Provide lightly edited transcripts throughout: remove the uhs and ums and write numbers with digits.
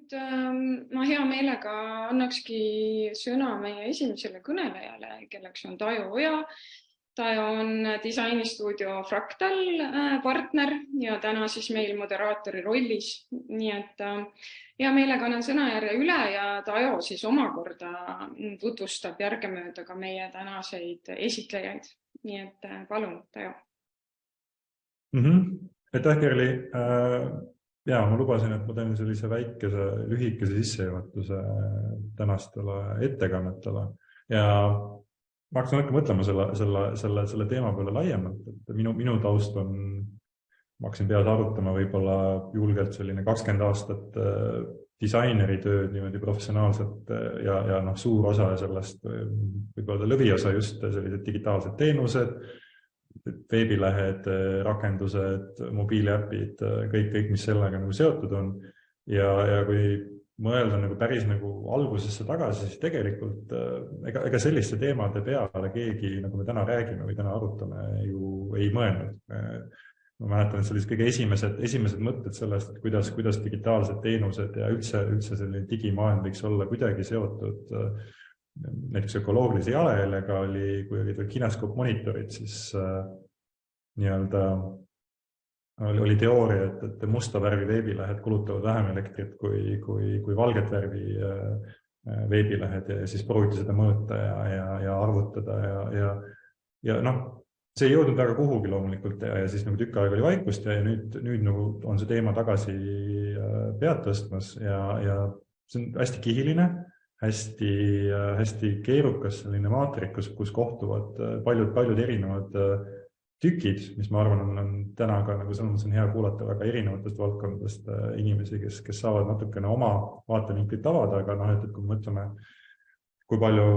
nüüd ma hea meelega annakski sõna meie esimesele kõnelejale, kelleks on Taio Oja. Ta on disainistuudio Fractal partner ja täna siis meil moderaatori rollis. Nii et hea meelega annan sõnajärje üle ja Taio siis omakorda tutvustab järgemööda ka meie tänaseid esitlejaid. Nii et palun, Taio. Aitäh, Kerli. Ja, ma lubasin, et ma teen sellise väikese, lühikese sissejuhatuse tänastele ettekannetele ja ma hakkasin natuke mõtlema selle teema peale laiemalt, et minu taust on, ma hakkasin peas arutama võib-olla julgelt selline 20 aastat disaineri tööd niimoodi professionaalselt ja suur osa sellest, võib-olla lõviosa just sellised digitaalsed teenused, veebilehed, rakendused, mobiiliäpid, kõik, mis sellega seotud on. Ja kui mõelda päris algusesse tagasi, siis tegelikult ega selliste teemade peale keegi, nagu me täna räägime või täna arutame, ju ei mõelnud. Ma mäletan, et sellised kõige esimesed mõtted sellest, et kuidas digitaalsed teenused ja üldse selline digimaailm võiks olla kuidagi seotud näiteks ökoloogilise jalajäljega kui olid kineskoopmonitorid, siis oli teooria, et musta värvi veebilehed kulutavad vähem elektrit kui valget värvi veebilehed ja siis prooviti seda mõõta ja arvutada ja see ei jõudnud väga kuhugi loomulikult ja siis tükk aega oli vaikust ja nüüd on see teema tagasi pead tõstmas ja see on hästi kihiline, hästi keerukas selline maatrikus, kus kohtuvad paljud erinevad tükid, mis ma arvan on täna ka selles on hea kuulata väga erinevatest valdkondadest inimesi, kes saavad natukene oma vaatevinklit avada, aga et kui mõtleme, kui palju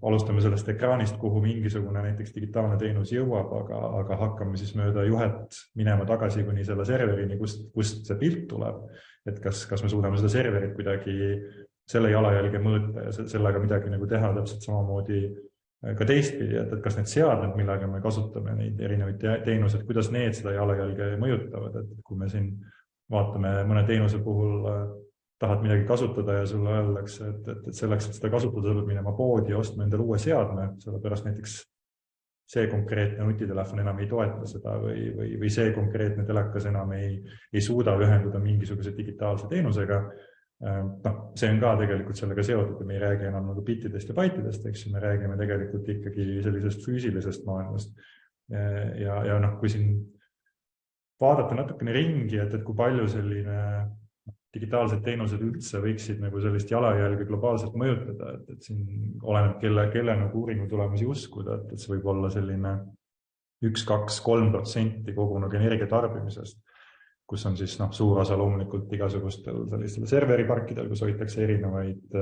alustame sellest ekraanist, kuhu mingisugune näiteks digitaalne teenus jõuab, aga hakkame siis mööda juhet minema tagasi kuni selle serverini, kust see pilt tuleb, et kas me suudame seda serverit kuidagi selle jalajälge mõõta ja sellega midagi teha täpselt samamoodi ka teistpidi, et kas need seadmed, millega me kasutame neid erinevaid teenused, kuidas need seda jalajälge mõjutavad, et kui me siin vaatame mõne teenuse puhul tahad midagi kasutada ja sulle öeldakse, et selleks, et seda kasutada, tuleb minema poodi ja ostma endale uue seadme, sellepärast näiteks see konkreetne nutitelefon enam ei toeta seda või see konkreetne telekas enam ei suuda ühenduda mingisuguse digitaalse teenusega. See on ka tegelikult sellega seotud ja me ei räägi enam bittidest ja baitidest, eks me räägime tegelikult ikkagi sellisest füüsilisest maailmast. Ja kui siin vaadata natukene ringi, et kui palju selline digitaalsed teenused üldse võiksid sellist jalajälge globaalselt mõjutada, et siin oleneb kelle uuringu tulemusi uskuda, et see võib olla selline 1, 2, 3% kogu energia tarbimisest, kus on siis suur osa loomulikult igasugustel sellistele serveriparkidel, kus hoitakse erinevaid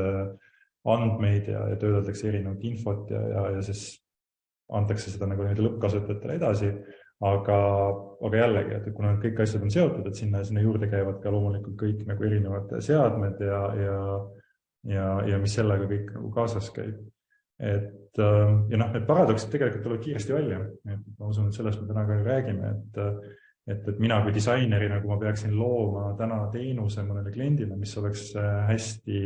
andmeid ja töödeldakse erinevat infot ja siis antakse seda lõppkasutajatele edasi, aga jällegi, et kuna kõik asjad on seotud, et sinna juurde käivad ka loomulikult kõik erinevad seadmed ja mis sellega kõik kaasas käib. Need paradoksid tegelikult tulevad kiiresti välja. Ma usun, et sellest me täna ka räägime, et mina kui disaineri, ma peaksin looma täna teenuse mõnele kliendile, mis oleks hästi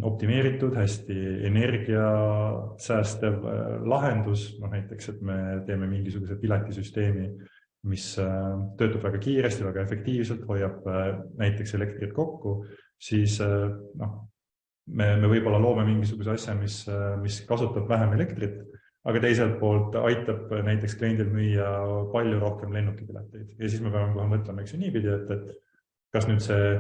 optimeeritud, hästi energiasäästev lahendus, näiteks, et me teeme mingisuguse piletisüsteemi, mis töötab väga kiiresti, väga efektiivselt, hoiab näiteks elektrit kokku, siis me võib-olla loome mingisuguse asja, mis kasutab vähem elektrit, aga teiselt poolt aitab näiteks kliendil müüa palju rohkem lennukipileteid. Ja siis me peame kohe mõtlema niipidi, et kas nüüd see,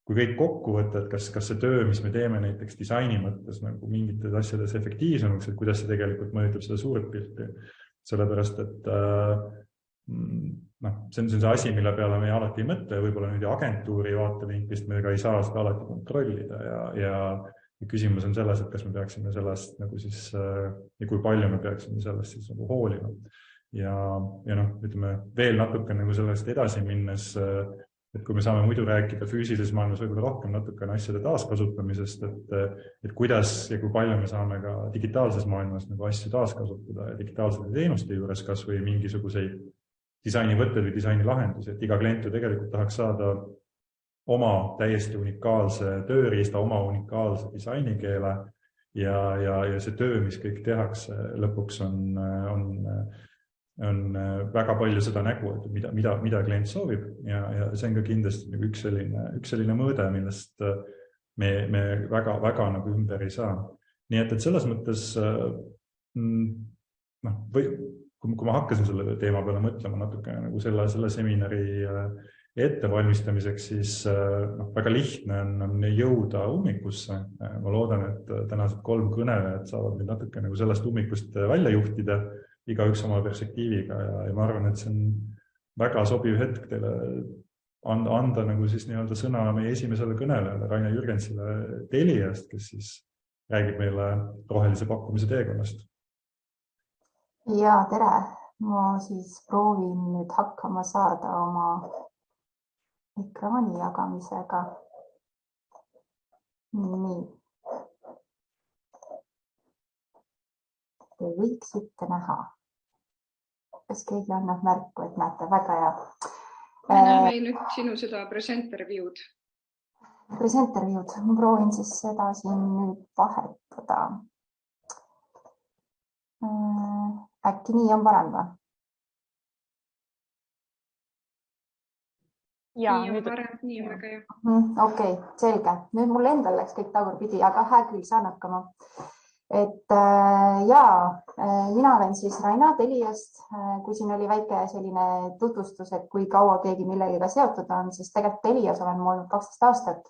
kui kõik kokku võtta, et kas see töö, mis me teeme näiteks disaini mõttes mingites asjades efektiivsemaks, et kuidas see tegelikult mõjutab seda suurt pilti. Sellepärast, et see on see asi, mille peale me alati ei mõtle, võib-olla nüüd agentuuri vaatevinklist me ka ei saa seda alati kontrollida ja küsimus on selles, et kas me peaksime sellest ja kui palju me peaksime sellest siis hoolima. Ja ütleme veel natuke sellest edasi minnes, et kui me saame muidu rääkida füüsilises maailmas võib-olla rohkem natukene asjade taaskasutamisest, et kuidas ja kui palju me saame ka digitaalses maailmas asju taaskasutada ja digitaalsete teenuste juures kas või mingisuguseid disainivõtteid või disainilahendusi, et iga klient ju tegelikult tahaks saada oma täiesti unikaalse tööriista, oma unikaalse disainikeele ja see töö, mis kõik tehakse, lõpuks on väga palju seda nägu, et mida klient soovib ja see on ka kindlasti nagu üks selline mõõde, millest me väga nagu ümber ei saa. Nii et selles mõttes, kui ma hakkasin selle teema peale mõtlema natuke nagu selle seminari ettevalmistamiseks, siis väga lihtne on jõuda ummikusse. Ma loodan, et tänased 3 kõnelejat saavad nüüd natuke nagu sellest ummikust välja juhtida, igaüks oma perspektiiviga ja ma arvan, et see on väga sobiv hetk teile anda nagu siis nii-öelda sõna meie esimesele kõnelejale, Raina Jürgensile Teliast, kes siis räägib meile rohelise pakkumise teekonnast. Ja, tere! Ma siis proovin nüüd hakkama saada oma ekraani jagamisega. Nii. Te võiksite näha. Kas keegi annab märku, et näete? Väga hea. Me näeme nüüd sinu seda presenter view'd. Presenter view'd. Ma proovin siis seda siin nüüd vahetada. Äkki nii on parem või? Nii on parem, nii on väga hea. Okei, selge. Nüüd mul endal läks kõik tagurpidi, aga hää küll saan hakkama. Et mina olen siis Raina Teliast, kui siin oli väike selline tutvustus, et kui kaua keegi millegiga seotud on, siis tegelikult Telias olen ma olnud 12 aastat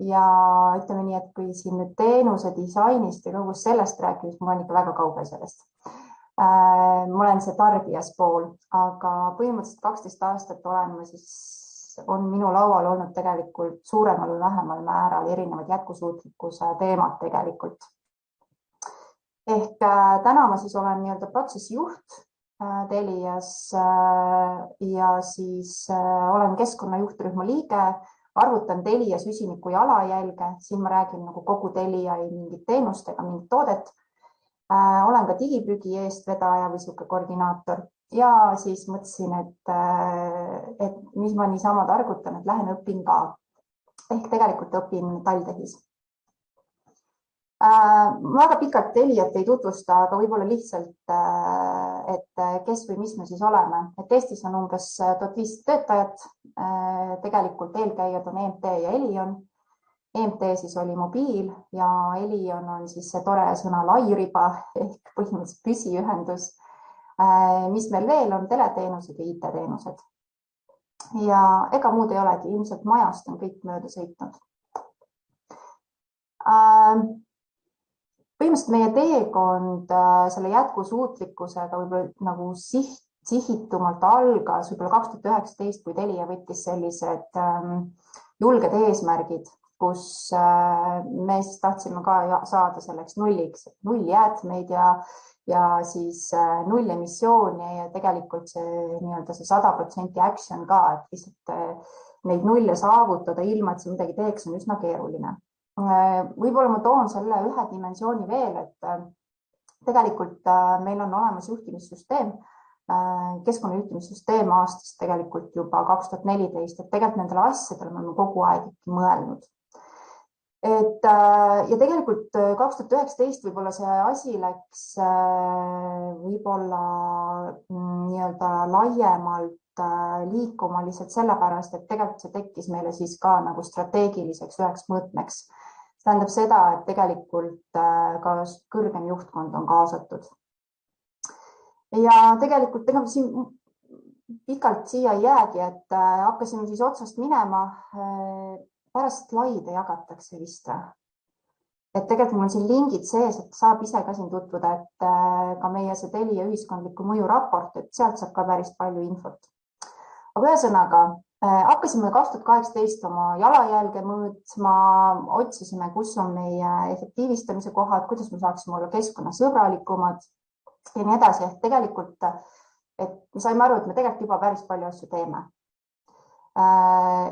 ja ütleme nii, et kui siin nüüd teenuse disainist ja kogu sellest rääkida, ma olen ikka väga kaugel sellest. Ma olen see tarbijas pool, aga põhimõtteliselt 12 aastat on minu laual olnud tegelikult suuremal või vähemal määral erinevad jätkusuutlikkuse teemad tegelikult. Ehk täna ma siis olen nii-öelda protsessijuht Telias ja siis olen keskkonnajuhtrühma liige, arvutan Telia süsiniku jalajälge, siin ma räägin nagu kogu Telia ei mingit teenust ega mingit toodet. Olen ka digiprügi eestvedaja või siuke koordinaator ja siis mõtlesin, et mis ma niisama targutan, et lähen õpin ka. Ehk tegelikult õpin TalTechis. Väga pikalt Teliat ei tutvusta, aga võib-olla lihtsalt, et kes või mis me siis oleme. Et Eestis on umbes 1500 töötajat, tegelikult eelkäijad on EMT ja Elion. EMT siis oli mobiil ja Elion on siis see tore sõna lairiba ehk põhimõtteliselt püsiühendus. Mis meil veel on teleteenused ja IT-teenused. Ja ega muud ei olegi, ilmselt majast on kõik mööda sõitnud. Põhimõtteliselt meie teekond selle jätkusuutlikkusega võib-olla nagu sihitumalt algas võib-olla 2019, kui Telia võttis sellised julged eesmärgid, kus me siis tahtsime ka saada selleks nulliks, null jäätmeid ja siis null emissiooni ja tegelikult see 100% action ka, et lihtsalt neid nulle saavutada ilma, et see midagi teeks, on üsna keeruline. Võib-olla ma toon selle ühe dimensiooni veel, et tegelikult meil on olemas juhtimissüsteem, keskkonnajuhtimissüsteem aastast tegelikult juba 2014, et tegelikult nendele asjadele me oleme kogu aeg mõelnud. Ja tegelikult 2019 võib-olla see asi läks võib-olla nii-öelda laiemalt liikuma lihtsalt sellepärast, et tegelikult see tekkis meile siis ka nagu strateegiliseks üheks mõõtmeks. See tähendab seda, et tegelikult ka kõrgem juhtkond on kaasatud. Ja tegelikult siin pikalt siia ei jäägi, et hakkasime siis otsast minema. Pärast slaide jagatakse vist. Et tegelikult mul on siin lingid sees, et saab ise ka siin tutvuda, et ka meie see Telia ühiskondliku mõju raport, et sealt saab ka päris palju infot. Aga ühesõnaga, hakkasime 2018 oma jalajälge mõõtma, otsisime, kus on meie efektiivistamise kohad, kuidas me saaksime olla keskkonnasõbralikumad ja nii edasi. Ehk tegelikult, et me saime aru, et me tegelikult juba päris palju asju teeme.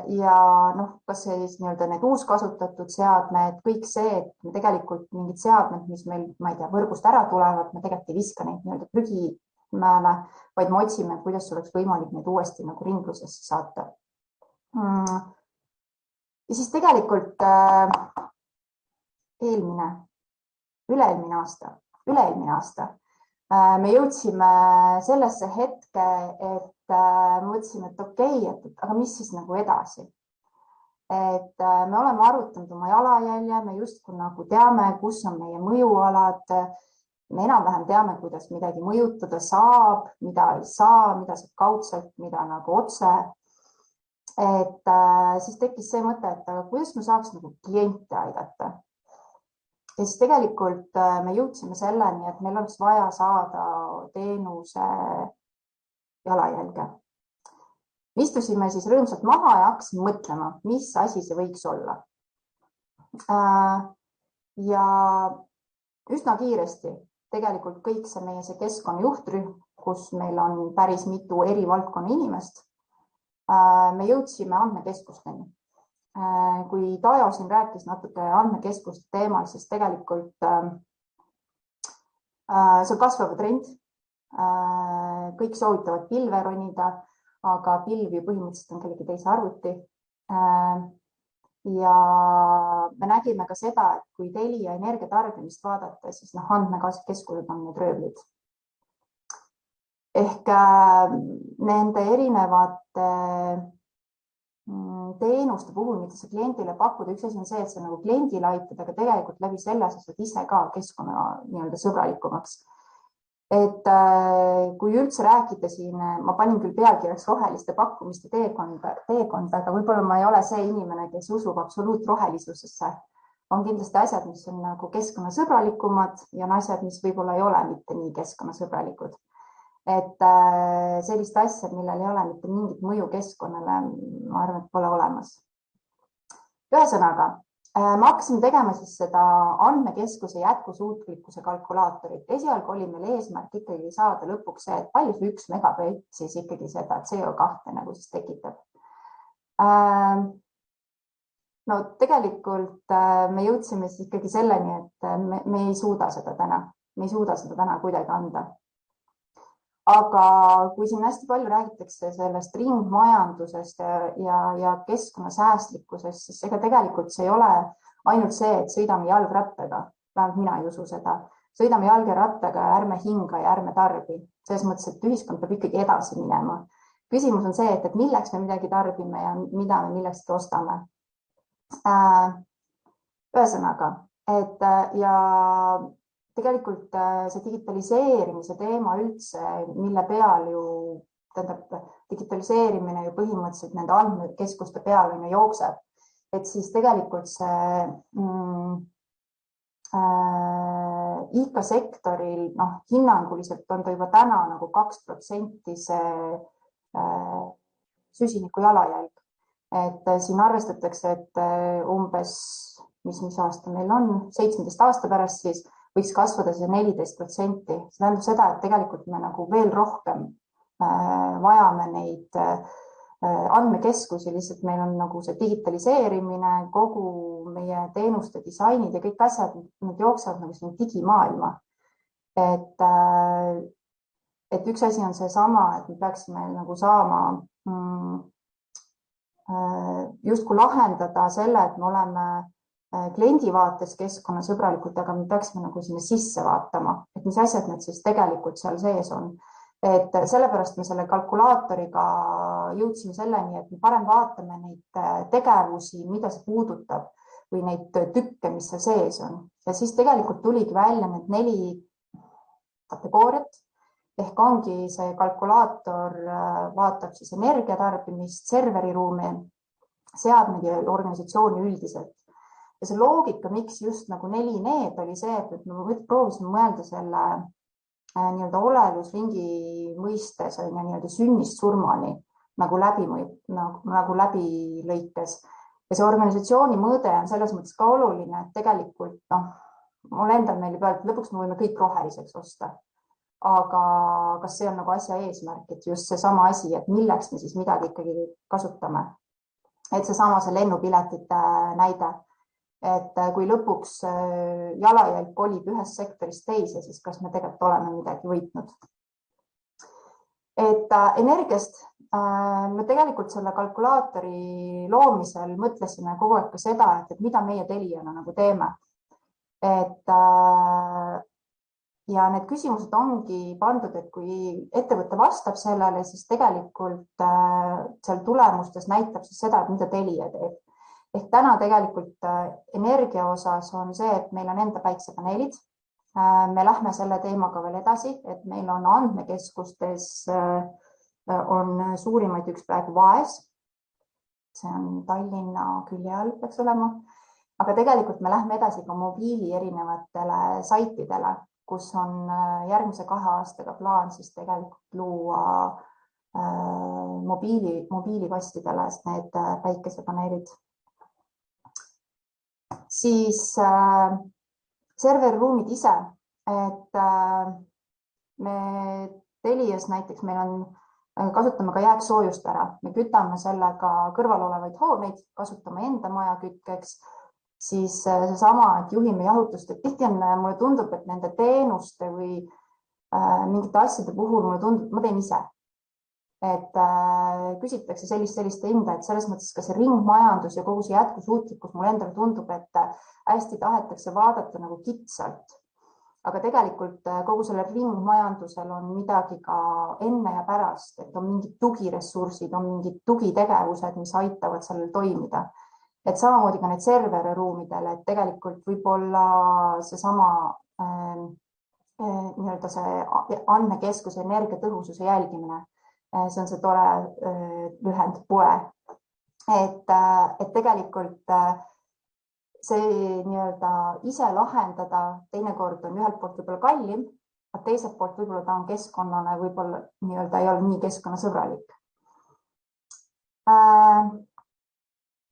Ja kas see nii-öelda need uuskasutatud seadmed, kõik see, et me tegelikult mingid seadmed, mis meil, ma ei tea, võrgust ära tulevad, me tegelikult ei viska neid nii-öelda prügimäele, vaid me otsime, kuidas oleks võimalik neid uuesti nagu ringlusesse saata. Ja siis tegelikult üle-eelmine aasta me jõudsime sellesse hetke, et mõtlesime, et okei, aga mis siis nagu edasi? Et me oleme arutanud oma jalajälje, me justkui nagu teame, kus on meie mõjualad, me enam-vähem teame, kuidas midagi mõjutada saab, mida ei saa, mida saab kaudselt, mida nagu otse. Et siis tekkis see mõte, et kuidas me saaks nagu kliente aidata. Ja siis tegelikult me jõudsime selleni, et meil oleks vaja saada teenuse jalajälge. Me istusime siis rõõmsalt maha ja hakkasime mõtlema, mis asi see võiks olla. Ja üsna kiiresti tegelikult kõik see keskkonna juhtrühm, kus meil on päris mitu eri valdkonna inimest, me jõudsime andmekeskusteni. Kui Tajo siin rääkis natuke andmekeskuste teemal, siis tegelikult see on kasvav trend. Kõik soovitavad pilve ronida, aga pilv ju põhimõtteliselt on kellegi teise arvuti. Ja me nägime ka seda, et kui Telia energiatarbimist vaadata, siis andmekeskused on need röövlid. Ehk nende erinevate teenuste puhul, mida sa kliendile pakkuda, üks asi on see, et sa nagu kliendile aitad, aga tegelikult läbi selle sa saad ise ka keskkonna sõbralikumaks. Et kui üldse rääkida siin, ma panin küll pealkirjaks roheliste pakkumiste teekonda, aga võib-olla ma ei ole see inimene, kes usub absoluutrohelisusesse. On kindlasti asjad, mis on nagu keskkonnasõbralikumad ja on asjad, mis võib-olla ei ole mitte nii keskkonnasõbralikud. Et sellist asja, millel ei ole mitte mingit mõju keskkonnale, ma arvan, et pole olemas. Ühesõnaga, me hakkasime tegema siis seda andmekeskuse jätkusuutlikkuse kalkulaatorit. Esialgu oli meil eesmärk ikkagi saada lõpuks see, et palju see 1 megabait siis ikkagi seda CO2 nagu siis tekitab. No tegelikult me jõudsime siis ikkagi selleni, et me ei suuda seda täna kuidagi anda. Aga kui siin hästi palju räägitakse sellest ringmajandusest ja keskkonnasäästlikkusest, siis ega tegelikult see ei ole ainult see, et sõidame jalgrattaga. Vähemalt mina ei usu seda. Sõidame jalgrattaga ja ärme hinga ja ärme tarbi. Selles mõttes, et ühiskond peab ikkagi edasi minema. Küsimus on see, et milleks me midagi tarbime ja mida me milleks ostame. Ühesõnaga, et ja tegelikult see digitaliseerimise teema üldse, mille peal ju digitaliseerimine ju põhimõtteliselt nende andmekeskuste peal jookseb, et siis tegelikult see IK-sektoril hinnanguliselt on ta juba täna nagu 2% see süsiniku jalajälg. Et siin arvestatakse, et umbes, mis aasta meil on, 17 aasta pärast siis võiks kasvada see 14%. See tähendab seda, et tegelikult me nagu veel rohkem vajame neid andmekeskusi, lihtsalt meil on nagu see digitaliseerimine, kogu meie teenuste disainid ja kõik asjad, nad jooksevad nagu siin digimaailma. Et üks asi on see sama, et me peaksime nagu saama justkui lahendada selle, et me oleme kliendi vaates keskkonnasõbralikult, aga me peaksime nagu sinna sisse vaatama, et mis asjad need siis tegelikult seal sees on. Et sellepärast me selle kalkulaatoriga jõudsime selleni, et me parem vaatame neid tegevusi, mida see puudutab või neid tükke, mis seal sees on. Ja siis tegelikult tuligi välja need 4 kategooriat. Ehk ongi see kalkulaator vaatab siis energiatarbimist, serveriruumi, seadmeid ja organisatsiooni üldiselt. Ja see loogika, miks just nagu 4 need oli see, et me proovisime mõelda selle olelusringi mõistes sünnist surmani nagu läbi lõikes. Ja see organisatsiooni mõõde on selles mõttes ka oluline, et tegelikult mul endal meeldib öelda, et lõpuks me võime kõik roheliseks osta. Aga kas see on nagu asja eesmärk, et just see sama asi, et milleks me siis midagi ikkagi kasutame. Et see sama see lennupiletite näide. Et kui lõpuks jalajälg kolib ühest sektorist teise, siis kas me tegelikult oleme midagi võitnud. Et energiast me tegelikult selle kalkulaatori loomisel mõtlesime kogu aeg ka seda, et mida meie Teliana nagu teeme. Et ja need küsimused ongi pandud, et kui ettevõte vastab sellele, siis tegelikult seal tulemustes näitab siis seda, et mida Telia teeb. Ehk täna tegelikult energia osas on see, et meil on enda päiksepaneelid. Me lähme selle teemaga veel edasi, et meil on andmekeskustes on suurimaid üks praegu Vaes. See on Tallinna külje all peaks olema. Aga tegelikult me lähme edasi ka mobiili erinevatele saitidele, kus on järgmise 2 aastaga plaan siis tegelikult luua mobiilikastidele need päikesepaneelid. Siis serveriruumid ise, et me Telias näiteks kasutame ka jääksoojust ära. Me kütame sellega kõrval olevaid hooneid, kasutame enda maja kütkeks, siis seesama, et juhime jahutust, et tihti mulle tundub, et nende teenuste või mingite asjade puhul mulle tundub, et ma teen ise. Et küsitakse sellist hinda, et selles mõttes ka see ringmajandus ja kogu see jätkusuutlikkus mulle endale tundub, et hästi tahetakse vaadata nagu kitsalt. Aga tegelikult kogu selle ringmajandusel on midagi ka enne ja pärast, et on mingid tugiressursid, on mingid tugitegevused, mis aitavad sellel toimida. Et samamoodi ka need serveriruumidele, et tegelikult võib-olla seesama nii-öelda see andmekeskuse energiatõhususe jälgimine, see on see tore lühend POE. Et tegelikult see nii-öelda ise lahendada teinekord on ühelt poolt võib-olla kallim, aga teiselt poolt võib-olla ta on keskkonnale võib-olla nii-öelda ei ole nii keskkonnasõbralik.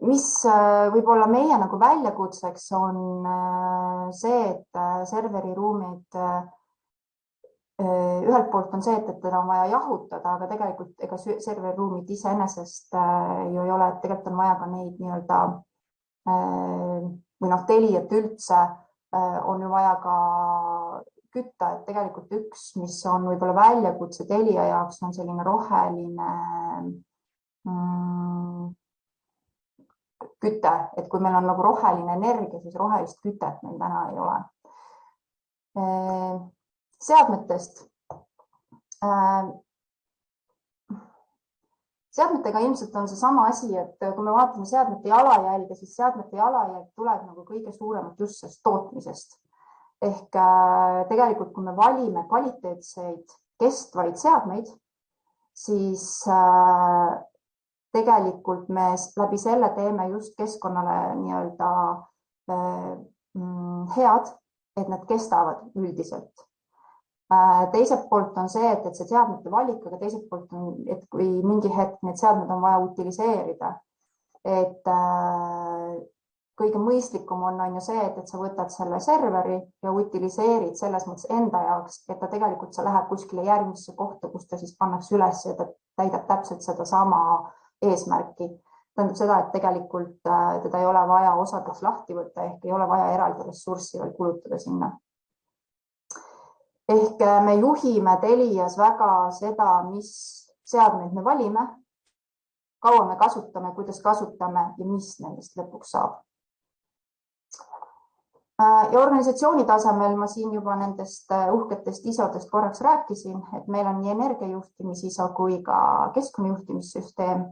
Mis võib-olla meie nagu väljakutseks on see, et serveriruumid ühelt poolt on see, et teda on vaja jahutada, aga tegelikult ega serveriruumid iseenesest ju ei ole, et tegelikult on vaja ka neid nii-öelda või Teliat üldse on ju vaja ka kütta, et tegelikult üks, mis on võib-olla väljakutse Telia jaoks, on selline roheline küte, et kui meil on nagu roheline energia, siis rohelist kütet meil täna ei ole. Seadmetest. Seadmetega ilmselt on see sama asi, et kui me vaatame seadmete jalajälge, siis seadmete jalajälg tuleb nagu kõige suuremat just sellest tootmisest. Ehk tegelikult, kui me valime kvaliteetseid kestvaid seadmeid, siis tegelikult me läbi selle teeme just keskkonnale nii-öelda head, et nad kestavad üldiselt. Teiselt poolt on see, et see seadmete valik, aga teiselt poolt on, et kui mingi hetk need seadmed on vaja utiliseerida, et kõige mõistlikum on ju see, et sa võtad selle serveri ja utiliseerid selles mõttes enda jaoks, et ta tegelikult sa läheb kuskile järgmisse kohta, kus ta siis pannakse üles ja ta täidab täpselt seda sama eesmärki. Tähendab seda, et tegelikult teda ei ole vaja osadeks lahti võtta, ehk ei ole vaja eraldi ressurssi veel kulutada sinna. Ehk me juhime Telias väga seda, mis seadmeid me valime, kaua me kasutame, kuidas kasutame ja mis nendest lõpuks saab. Ja organisatsiooni tasemel ma siin juba nendest uhketest ISO-dest korraks rääkisin, et meil on nii energiajuhtimis ISO kui ka keskkonnajuhtimissüsteem.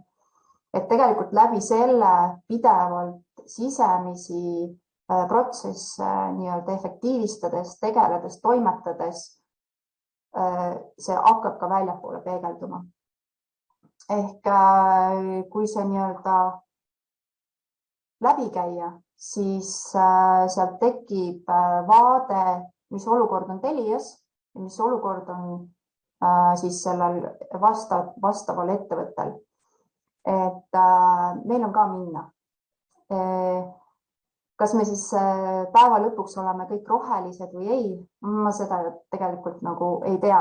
Et tegelikult läbi selle pidevalt sisemisi protsess nii-öelda efektiivistades, tegeledes, toimetades, see hakkab ka väljapoole peegelduma. Ehk kui see nii-öelda läbi käia, siis sealt tekib vaade, mis olukord on Telias ja mis olukord on siis sellel vastaval ettevõttel. Et meil on ka minna. Kas me siis päeva lõpuks oleme kõik rohelised või ei? Ma seda tegelikult nagu ei tea,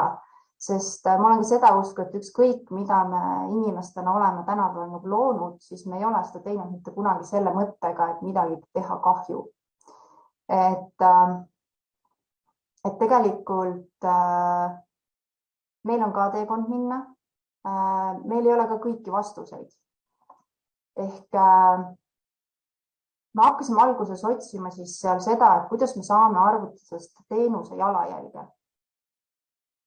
sest ma olen ka seda usku, et ükskõik, mida me inimestena oleme tänapäeval nagu loonud, siis me ei ole seda teinud mitte kunagi selle mõttega, et midagi teha kahju. Et tegelikult meil on ka teekond minna meil ei ole ka kõiki vastuseid. Ehk me hakkasime alguses otsima siis seal seda, et kuidas me saame arvutada teenuse jalajälge.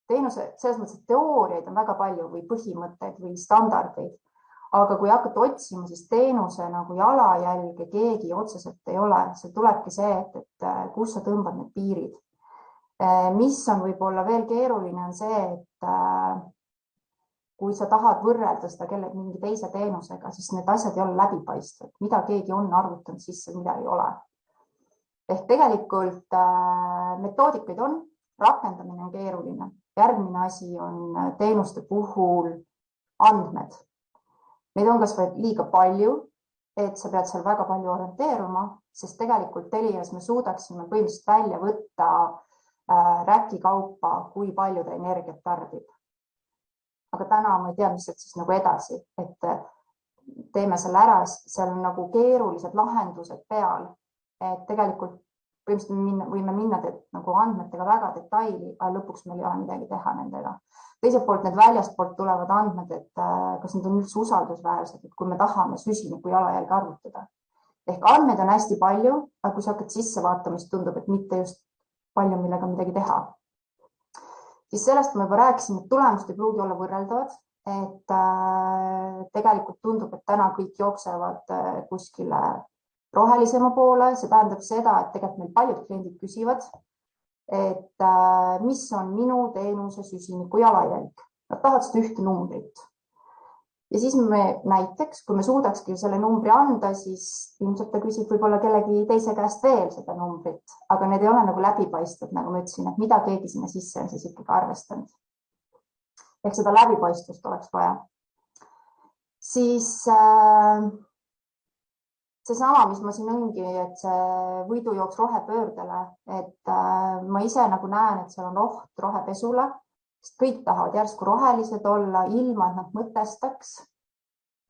Teenuse, selles mõttes, et teooriaid on väga palju või põhimõtteid või standardeid, aga kui hakata otsima, siis teenuse nagu jalajälge keegi otseselt ei ole. See tulebki see, et kus sa tõmbad need piirid. Mis on võib-olla veel keeruline on see, et kui sa tahad võrrelda seda kellegi mingi teise teenusega, siis need asjad ei ole läbipaistvad, mida keegi on arvutanud sisse, mida ei ole. Ehk tegelikult metoodikaid on, rakendamine on keeruline. Järgmine asi on teenuste puhul andmed. Neid on kas või liiga palju, et sa pead seal väga palju orienteeruma, sest tegelikult Telias me suudaksime põhimõtteliselt välja võtta räki kaupa, kui palju ta energiat tarbib. Aga täna ma ei tea, mis siis nagu edasi, et teeme selle ära, seal on nagu keerulised lahendused peal, et tegelikult võime minna nagu andmetega väga detaili, aga lõpuks meil ei ole midagi teha nendega. Teiselt poolt need väljastpoolt tulevad andmed, et kas need on üldse usaldusväärsed, et kui me tahame süsiniku jalajälge arvutada. Ehk andmeid on hästi palju, aga kui sa hakkad sisse vaatama, siis tundub, et mitte just palju, millega midagi teha. Siis sellest ma juba rääkisin, et tulemust ei pruugi olla võrreldavad, et tegelikult tundub, et täna kõik jooksevad kuskile rohelisema poole. See tähendab seda, et tegelikult meil paljud kliendid küsivad, et mis on minu teenuse süsiniku jalajälg. Nad tahavad seda ühte numbrit. Ja siis me näiteks, kui me suudakski selle numbri anda, siis ilmselt ta küsib võib-olla kellegi teise käest veel seda numbrit, aga need ei ole nagu läbipaistvad, nagu ma ütlesin, et mida keegi sinna sisse on siis ikkagi arvestanud. Ehk seda läbipaistvust oleks vaja. Siis seesama, mis ma siin ongi, et see võidujooks rohepöördele, et ma ise nagu näen, et seal on oht rohepesule, sest kõik tahavad järsku rohelised olla, ilma et nad mõtestaks,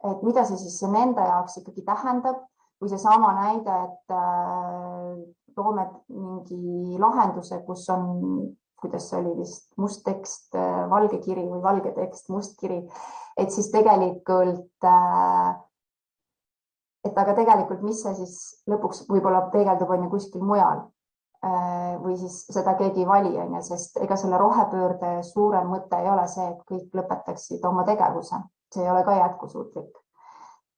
et mida see siis nende jaoks ikkagi tähendab, või see sama näide, et toome mingi lahenduse, kus on, kuidas see oli vist must tekst, valge kiri või valge tekst, must kiri, et siis tegelikult aga tegelikult, mis see siis lõpuks võib-olla peegeldub on ju kuskil mujal või siis seda keegi ei vali, sest ega selle rohepöörde suurem mõte ei ole see, et kõik lõpetaksid oma tegevuse. See ei ole ka jätkusuutlik.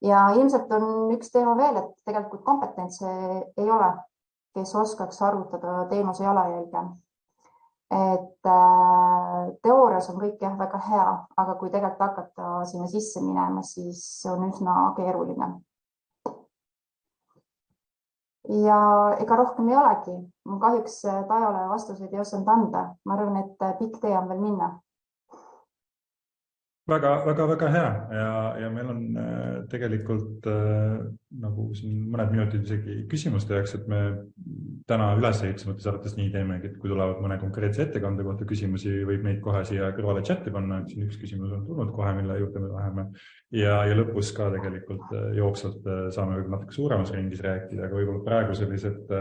Ja ilmselt on üks teema veel, et tegelikult kompetentse ei ole, kes oskaks arvutada teenuse jalajälge. Et teoorias on kõik jah väga hea, aga kui tegelikult hakata sinna sisse minema, siis on üsna keeruline. Ja ega rohkem ei olegi. Ma kahjuks Tajale vastuseid ei osanud anda. Ma arvan, et pikk tee on veel minna. Väga hea ja meil on tegelikult nagu siin mõned minutid isegi küsimuste jaoks, et me täna üles ehitasime saates nii teemegi, et kui tulevad mõne konkreetse ettekande kohta küsimusi, võib neid kohe siia kõrvale chati panna. Siin üks küsimus on tulnud kohe, mille juurde me läheme ja lõpus ka tegelikult jooksvalt saame võib-olla natuke suuremas ringis rääkida, aga võib-olla praegu sellised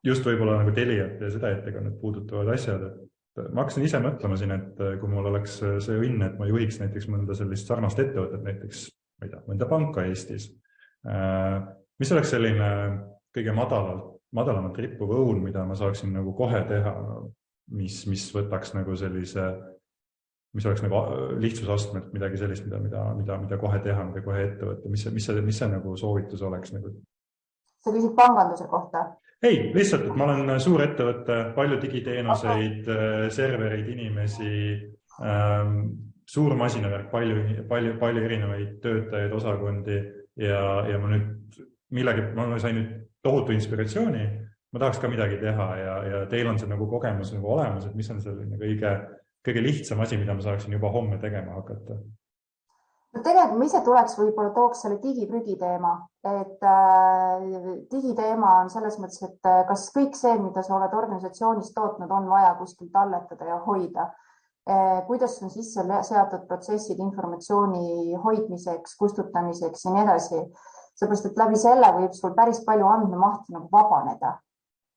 just võib-olla nagu Teliat ja seda ettekannet puudutavad asjad. Ma hakkasin ise mõtlema siin, et kui mul oleks see õnne, et ma juhiks näiteks mõnda sellist sarnast ettevõtet, näiteks mõnda panka Eestis, mis oleks selline kõige madalamalt rippuv õun, mida ma saaksin nagu kohe teha, mis võtaks nagu sellise, mis oleks nagu lihtsusastmelt midagi sellist, mida kohe teha, mida kohe ettevõtta, mis see nagu soovitus oleks? Sa küsid panganduse kohta? Ei, lihtsalt, et ma olen suur ettevõtte, palju digiteenuseid, servereid, inimesi, suur masinavärk, palju erinevaid töötajaid, osakondi ja ma nüüd ma sain nüüd tohutu inspiratsiooni, ma tahaks ka midagi teha ja teil on see nagu kogemus nagu olemas, et mis on selline kõige lihtsam asi, mida ma saaksin juba homme tegema hakata. No tegelikult ma ise tuleks võib-olla tooks selle digiprügi teema, et digiteema on selles mõttes, et kas kõik see, mida sa oled organisatsioonis tootnud, on vaja kuskil talletada ja hoida. Kuidas on sisse seatud protsessid informatsiooni hoidmiseks, kustutamiseks ja nii edasi. Seepärast, et läbi selle võib sul päris palju andmemahti nagu vabaneda,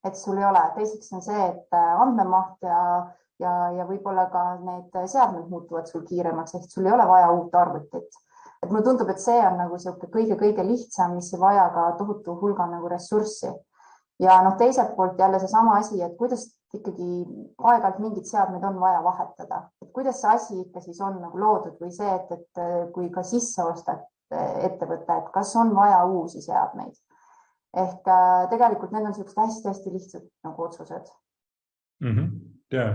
et sul ei ole. Teiseks on see, et andmemaht ja ja võib-olla ka need seadmed muutuvad sul kiiremaks, ehk sul ei ole vaja uut arvutit. Et mulle tundub, et see on nagu kõige lihtsam, mis ei vaja ka tohutu hulga nagu ressurssi. Ja teiselt poolt jälle seesama asi, et kuidas ikkagi aeg-ajalt mingid seadmed on vaja vahetada. Et kuidas see asi ikka siis on nagu loodud või see, et kui ka sisse ostad ettevõte, et kas on vaja uusi seadmeid. Ehk tegelikult need on sellised hästi lihtsad nagu otsused. Jaa,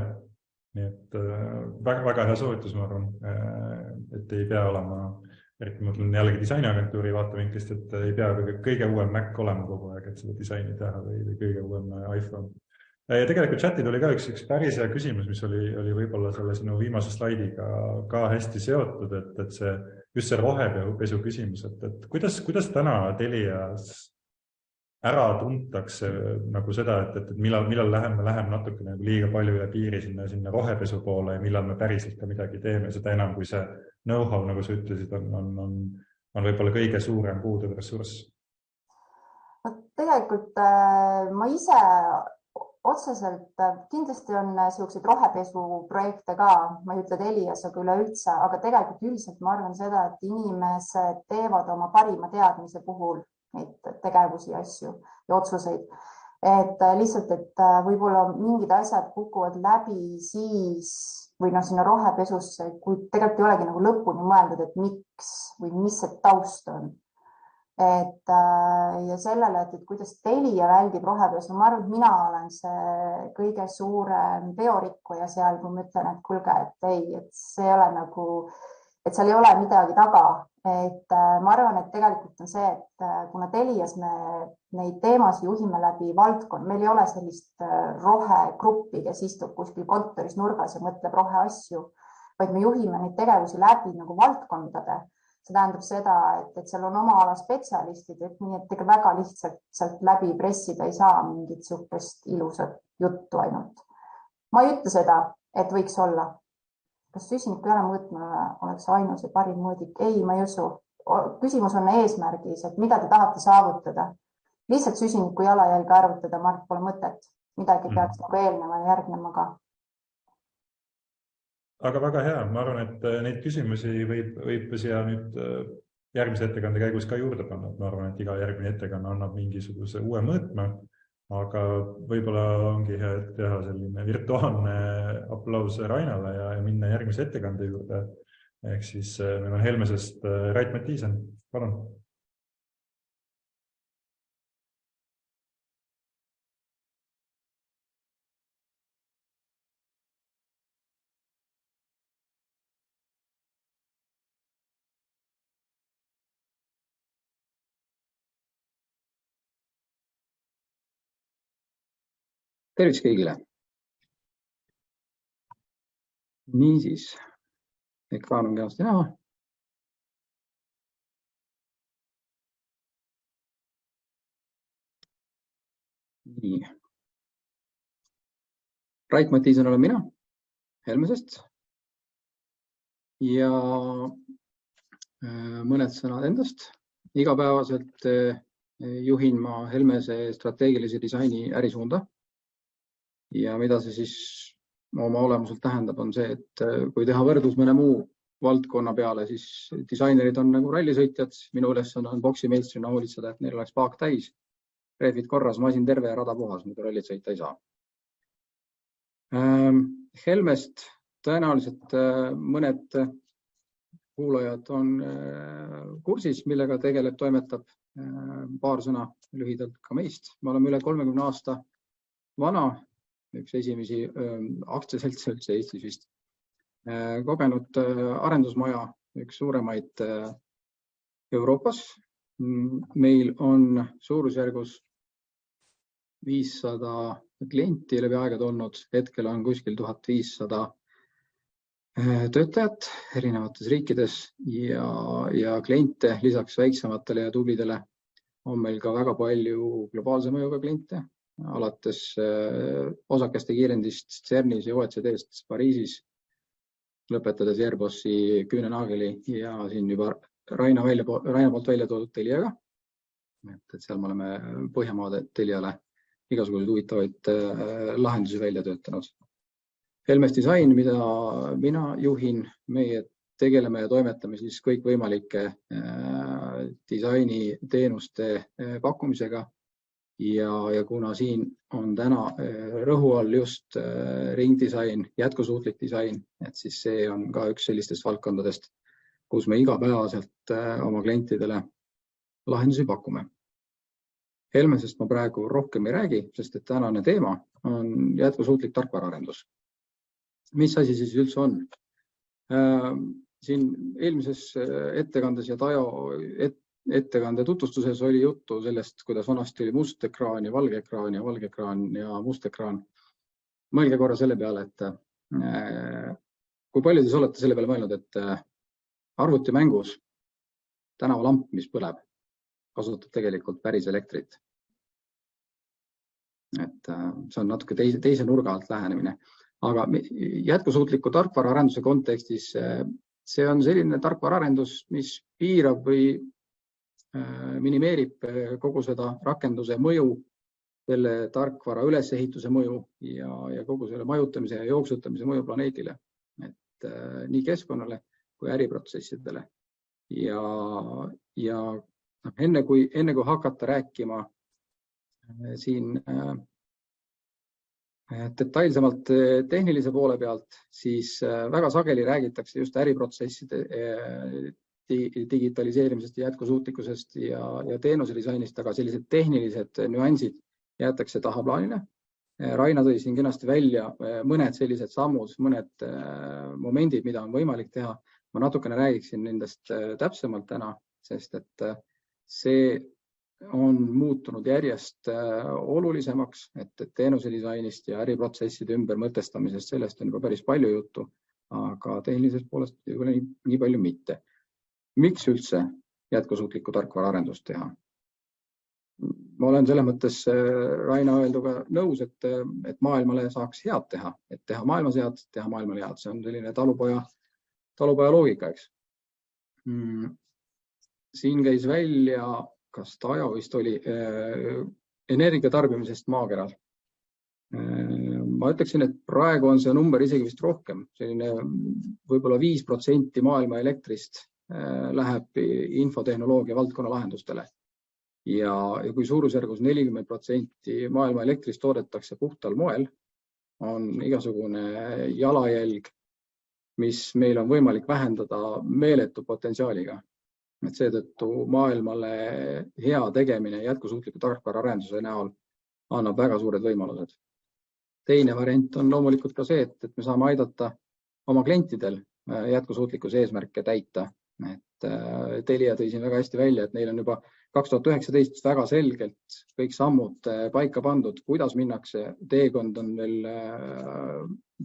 nii et väga hea soovitus, ma arvan, et ei pea olema, eriti mõtlen jällegi disainiagentuuri vaatevinklist, et ei pea kõige uuem Mac olema kogu aeg, et seda disaini teha või kõige uuem iPhone. Ja tegelikult chati tuli ka üks päris hea küsimus, mis oli võib-olla selle sinu viimase slaidiga ka hästi seotud, et see, just see rohepesu küsimus, et kuidas täna Telias ära tuntakse nagu seda, et millal läheme natuke nagu liiga palju üle piiri sinna rohepesu poole ja millal me päriselt ka midagi teeme, seda enam kui see know-how, nagu sa ütlesid, on võib-olla kõige suurem puuduv ressurss. Tegelikult ma ise otseselt kindlasti on selliseid rohepesu projekte ka, ma ei ütle Telias, aga üleüldse, aga tegelikult üldiselt ma arvan seda, et inimesed teevad oma parima teadmise puhul neid tegevusi, asju ja otsuseid. Et lihtsalt, et võib-olla mingid asjad kukuvad läbi siis või sinna rohepesusse, kui tegelikult ei olegi nagu lõpuni mõeldud, et miks või mis see taust on. Ja sellele, et kuidas Telia väldib rohepesu, ma arvan, et mina olen see kõige suurem peorikkuja seal, kui ma ütlen, et kuulge, et ei, et see ei ole nagu, et seal ei ole midagi taga. Et ma arvan, et tegelikult on see, et kuna Telias me neid teemasid juhime läbi valdkond, meil ei ole sellist rohegruppi, kes istub kuskil kontoris nurgas ja mõtleb roheasju, vaid me juhime neid tegevusi läbi nagu valdkondade. See tähendab seda, et seal on oma ala spetsialistid, et nii, et ega väga lihtsalt sealt läbi pressida ei saa mingit sihukest ilusat juttu ainult. Ma ei ütle seda, et võiks olla. Kas süsiniku jala mõõtmine oleks ainus ja parim mõõdik? Ei, ma ei usu. Küsimus on eesmärgis, et mida te tahate saavutada. Lihtsalt süsiniku jalajälge arvutada, ma arvan, pole mõtet. Midagi peaks nagu eelnema ja järgnema ka. Aga väga hea. Ma arvan, et neid küsimusi võib siia nüüd järgmise ettekande käigus ka juurde panna. Ma arvan, et iga järgmine ettekanne annab mingisuguse uue mõõtme. Aga võib-olla ongi hea teha selline virtuaalne aplaus Rainale ja minna järgmise ettekande juurde. Ehk siis meil on Helmesest Rait Mattiisen. Palun. Tervist kõigile. Niisiis, ekraan on kenasti näha. Nii. Rait Mattiisen olen mina, Helmesest. Ja mõned sõnad endast. Igapäevaselt juhin ma Helmese strateegilise disaini ärisuunda. Ja mida see siis oma olemuselt tähendab, on see, et kui teha võrdlus mõne muu valdkonna peale, siis disainerid on nagu rallisõitjad. Minu ülesanne on boksimeistrina hoolitseda, et neil oleks paak täis, reefid korras, masin terve ja rada puhas, muidu rallit sõita ei saa. Helmest tõenäoliselt mõned kuulajad on kursis, millega tegeleb, toimetab. Paar sõna lühidalt ka meist. Me oleme üle 30 aasta vana, üks esimesi aktsiaseltse üldse Eestis vist. Kogenud arendusmaja, üks suuremaid Euroopas. Meil on suurusjärgus 500 klienti läbi aegade olnud. Hetkel on kuskil 1500 töötajat erinevates riikides ja kliente lisaks väiksematele ja tublidele on meil ka väga palju globaalse mõjuga kliente. Alates osakeste kiirendist CERNis ja OECD-st Pariisis, lõpetades Airbusi Küünenageli ja siin juba Raina poolt välja toodud Teliaga. Et seal me oleme Põhjamaade Teliale igasuguseid huvitavaid lahendusi välja töötanud. Helmes Design, mida mina juhin, meie tegeleme ja toimetame siis kõikvõimalike disainiteenuste pakkumisega ja kuna siin on täna rõhu all just ringdisain, jätkusuutlik disain, et siis see on ka üks sellistest valdkondadest, kus me igapäevaselt oma klientidele lahendusi pakume. Helmesest ma praegu rohkem ei räägi, sest et tänane teema on jätkusuutlik tarkvaraarendus. Mis asi siis üldse on? Siin eelmises ettekandes ja Tajo ettekande tutvustuses oli juttu sellest, kuidas vanasti oli must ekraan ja valge ekraan ja must ekraan. Mõelge korra selle peale, et kui palju te olete selle peale mõelnud, et arvutimängus tänavalamp, mis põleb, kasutab tegelikult päris elektrit. Et see on natuke teise nurga alt lähenemine. Aga jätkusuutliku tarkvaraarenduse kontekstis see on selline tarkvaraarendus, mis piirab või minimeerib kogu seda rakenduse mõju, selle tarkvara ülesehituse mõju ja kogu selle majutamise ja jooksutamise mõju planeedile. Et nii keskkonnale kui äriprotsessidele. Ja enne kui hakata rääkima siin detailsemalt tehnilise poole pealt, siis väga sageli räägitakse just äriprotsesside digitaliseerimisest ja jätkusuutlikkusest ja teenusedisainist, aga sellised tehnilised nüansid jäetakse tahaplaanile. Raina tõi siin kenasti välja mõned sellised sammud, mõned momendid, mida on võimalik teha. Ma natukene räägiksin nendest täpsemalt täna, sest et see on muutunud järjest olulisemaks, et teenusedisainist ja äriprotsesside ümber mõtestamisest, sellest on juba päris palju juttu, aga tehnilisest poolest nii palju mitte. Miks üldse jätkusuutlikku tarkvaraarendust teha? Ma olen selles mõttes Raina öelduga nõus, et maailmale saaks head teha, et teha maailmas head, teha maailmale head. See on selline talupoja loogika, eks. Siin käis välja, kas Tajo vist oli, energiatarbimisest maakeral. Ma ütleksin, et praegu on see number isegi vist rohkem. Selline võib-olla 5% maailma elektrist läheb infotehnoloogia valdkonna lahendustele. Ja kui suurusjärgus 40% maailma elektrist toodetakse puhtal moel, on igasugune jalajälg, mis meil on võimalik vähendada meeletu potentsiaaliga. Et seetõttu maailmale hea tegemine jätkusuutliku tarkvaraarenduse näol annab väga suured võimalused. Teine variant on loomulikult ka see, et me saame aidata oma klientidel jätkusuutlikkuse eesmärke täita. Et Telia tõi siin väga hästi välja, et neil on juba 2019 väga selgelt kõik sammud paika pandud, kuidas minnakse. Teekond on veel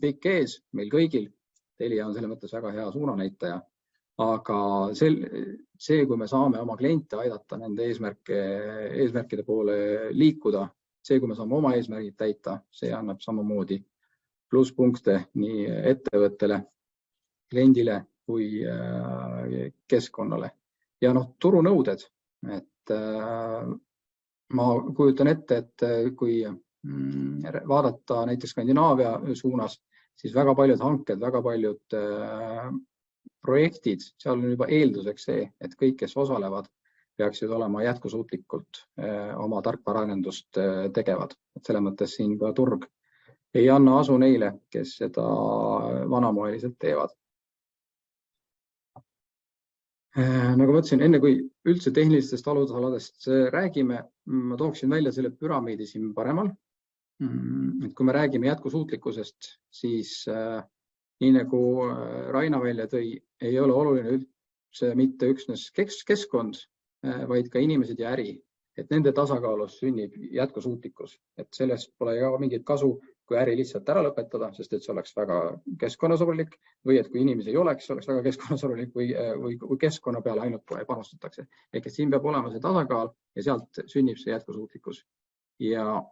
pikk ees meil kõigil. Telia on selle mõttes väga hea suunanäitaja. Aga see, kui me saame oma kliente aidata nende eesmärkide poole liikuda, see, kui me saame oma eesmärgid täita, see annab samamoodi plusspunkte nii ettevõttele, kliendile kui keskkonnale. Ja turunõuded, et ma kujutan ette, et kui vaadata näiteks Skandinaavia suunas, siis väga paljud hanked, väga paljud projektid, seal on juba eelduseks see, et kõik, kes osalevad, peaksid olema jätkusuutlikult oma tarkvaraarendust tegevad. Et selle mõttes siin ka turg ei anna asu neile, kes seda vanamoeliselt teevad. Nagu ma ütlesin, enne kui üldse tehnilistest alusaladest räägime, ma tooksin välja selle püramiidi siin paremal. Et kui me räägime jätkusuutlikkusest, siis nii nagu Raina välja tõi, ei ole oluline üldse mitte üksnes keskkond, vaid ka inimesed ja äri. Et nende tasakaalus sünnib jätkusuutlikkus. Et sellest pole ka mingit kasu, kui äri lihtsalt ära lõpetada, sest et see oleks väga keskkonnasõbralik või et kui inimesi ei oleks väga keskkonnasõbralik või keskkonna peale ainult panustatakse. Ehk siin peab olema see tasakaal ja sealt sünnib see jätkusuutlikkus. Ja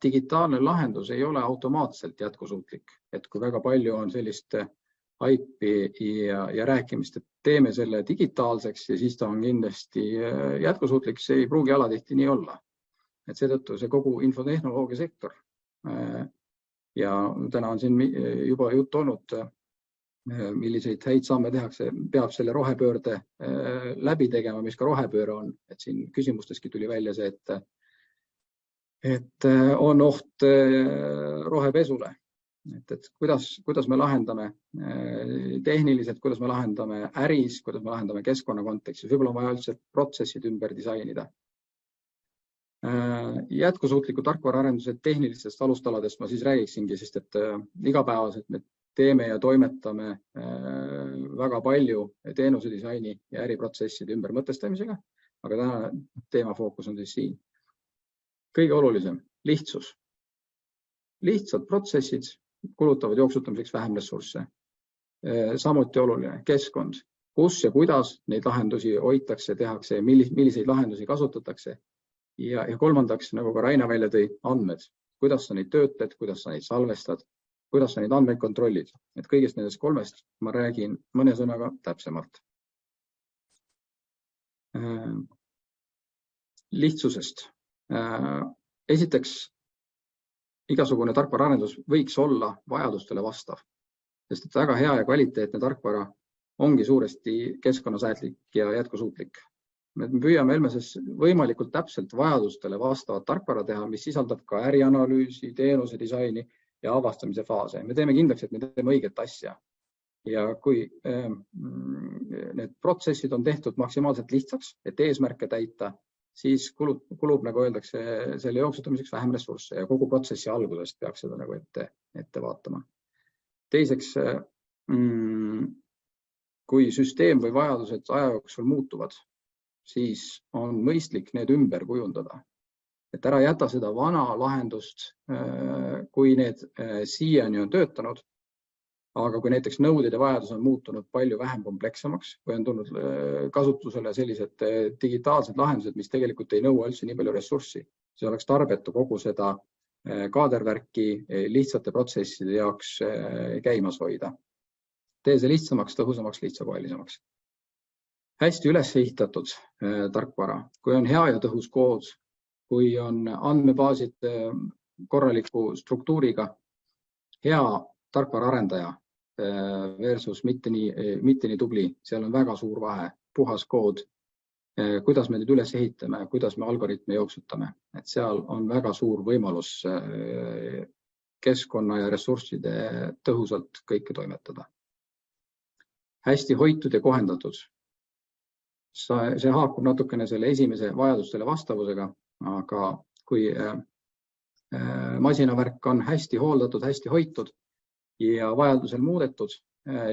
digitaalne lahendus ei ole automaatselt jätkusuutlik. Et kui väga palju on sellist hype'i ja rääkimist, et teeme selle digitaalseks ja siis ta on kindlasti jätkusuutlik, see ei pruugi alatihti nii olla. Et seetõttu see kogu infotehnoloogia sektor Ja täna on siin juba jutt olnud, milliseid häid samme tehakse, peab selle rohepöörde läbi tegema, mis ka rohepööre on. Et siin küsimusteski tuli välja see, et on oht rohepesule. Et kuidas me lahendame tehniliselt, kuidas me lahendame äris, kuidas me lahendame keskkonna kontekstis. Võib-olla on vaja üldse protsessid ümber disainida. Jätkusuutliku tarkvaraarenduse tehnilistest alustaladest ma siis räägiksingi, sest et igapäevaselt me teeme ja toimetame väga palju teenuse disaini ja äriprotsesside ümbermõtestamisega, aga täna teema fookus on siis siin. Kõige olulisem, lihtsus. Lihtsad protsessid kulutavad jooksutamiseks vähem ressursse. Samuti oluline keskkond, kus ja kuidas neid lahendusi hoitakse, tehakse, milliseid lahendusi kasutatakse. Ja kolmandaks, nagu ka Raina välja tõi, andmed. Kuidas sa neid töötled, kuidas sa neid salvestad, kuidas sa neid andmeid kontrollid. Et kõigest nendest kolmest ma räägin mõne sõnaga täpsemalt. Lihtsusest. Esiteks, igasugune tarkvaraarendus võiks olla vajadustele vastav, sest et väga hea ja kvaliteetne tarkvara ongi suuresti keskkonnasäätlik ja jätkusuutlik. Me püüame Elmeses võimalikult täpselt vajadustele vastavat tarkvara teha, mis sisaldab ka ärianalüüsi, teenuse disaini ja avastamise faase. Me teeme kindlaks, et me teeme õiget asja. Ja kui need protsessid on tehtud maksimaalselt lihtsaks, et eesmärke täita, siis kulub, nagu öeldakse, selle jooksutamiseks vähem ressursse ja kogu protsessi algusest peaks seda nagu ette vaatama. Teiseks, kui süsteem või vajadused aja jooksul muutuvad, siis on mõistlik need ümber kujundada. Et ära jäta seda vana lahendust, kui need siiani on töötanud, aga kui näiteks nõuded ja vajadus on muutunud palju vähem komplekssemaks või on tulnud kasutusele sellised digitaalsed lahendused, mis tegelikult ei nõua üldse nii palju ressurssi. See oleks tarbetu kogu seda kaadervärki lihtsate protsesside jaoks käimas hoida. Tee see lihtsamaks, tõhusamaks, lihtsakoelisemaks. Hästi üles ehitatud tarkvara, kui on hea ja tõhus kood, kui on andmebaasid korraliku struktuuriga, hea tarkvaraarendaja versus mitte nii tubli, seal on väga suur vahe, puhas kood, kuidas me nüüd üles ehitame, kuidas me algoritme jooksutame, et seal on väga suur võimalus keskkonna ja ressursside tõhusalt kõike toimetada. Hästi hoitud ja kohendatud. See haakub natukene selle esimese vajadustele vastavusega, aga kui masinavärk on hästi hooldatud, hästi hoitud ja vajadusel muudetud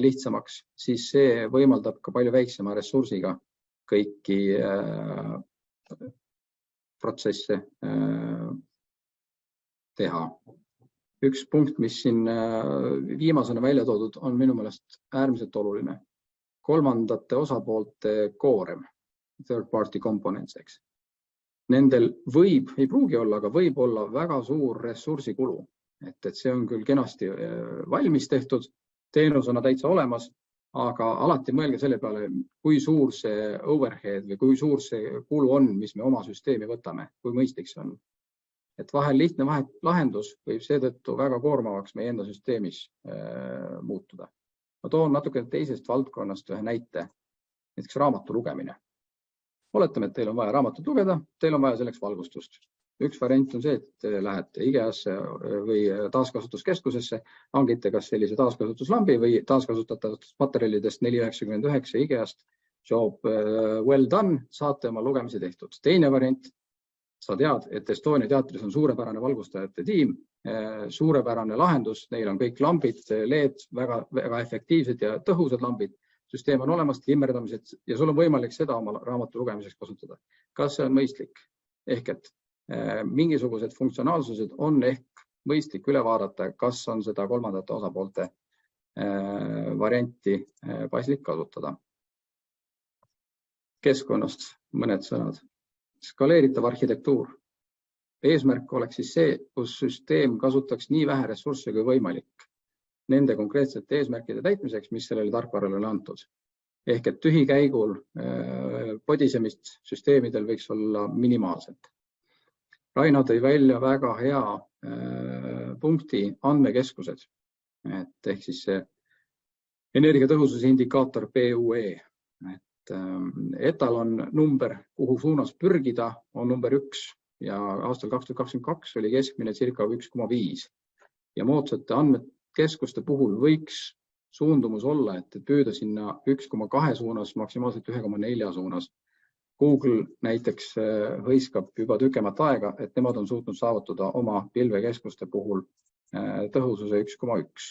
lihtsamaks, siis see võimaldab ka palju väiksema ressursiga kõiki protsesse teha. Üks punkt, mis siin viimasena välja toodud, on minu meelest äärmiselt oluline. Kolmandate osapoolte koorem, third party components, eks. Nendel ei pruugi olla, aga võib olla väga suur ressursikulu. Et see on küll kenasti valmis tehtud, teenusena täitsa olemas, aga alati mõelge selle peale, kui suur see overhead või kui suur see kulu on, mis me oma süsteemi võtame, kui mõistlik see on. Et vahel lihtne lahendus võib seetõttu väga koormavaks meie enda süsteemis muutuda. Ma toon natuke teisest valdkonnast ühe näite, näiteks raamatu lugemine. Oletame, et teil on vaja raamatut lugeda, teil on vaja selleks valgustust. Üks variant on see, et te lähete IKEA-sse või taaskasutuskeskusesse, hangite kas sellise taaskasutuslambi või taaskasutatavatest materjalidest 4,99 IKEA-st, job well done, saate oma lugemise tehtud. Teine variant, sa tead, et Estonia teatris on suurepärane valgustajate tiim, suurepärane lahendus, neil on kõik lambid, LED, väga efektiivsed ja tõhusad lambid, süsteem on olemas, timmerdamised ja sul on võimalik seda oma raamatu lugemiseks kasutada. Kas see on mõistlik? Ehk et mingisugused funktsionaalsused on ehk mõistlik üle vaadata, kas on seda kolmandate osapoolte varianti paslik kasutada. Keskkonnast mõned sõnad. Skaleeritav arhitektuur. Eesmärk oleks siis see, kus süsteem kasutaks nii vähe ressursse kui võimalik nende konkreetsete eesmärkide täitmiseks, mis sellele tarkvarale on antud. Ehk et tühikäigul podisemist süsteemidel võiks olla minimaalselt. Raino tõi välja väga hea punkti andmekeskused, et ehk siis see energiatõhususe indikaator PUE. Et etalonnumber, kuhu suunas pürgida, on number 1 ja aastal 2022 oli keskmine circa 1,5 ja moodsate andmekeskuste puhul võiks suundumus olla, et püüda sinna 1,2 suunas, maksimaalselt 1,4 suunas. Google näiteks hõiskab juba tükemat aega, et nemad on suutnud saavutada oma pilvekeskuste puhul tõhususe 1,1.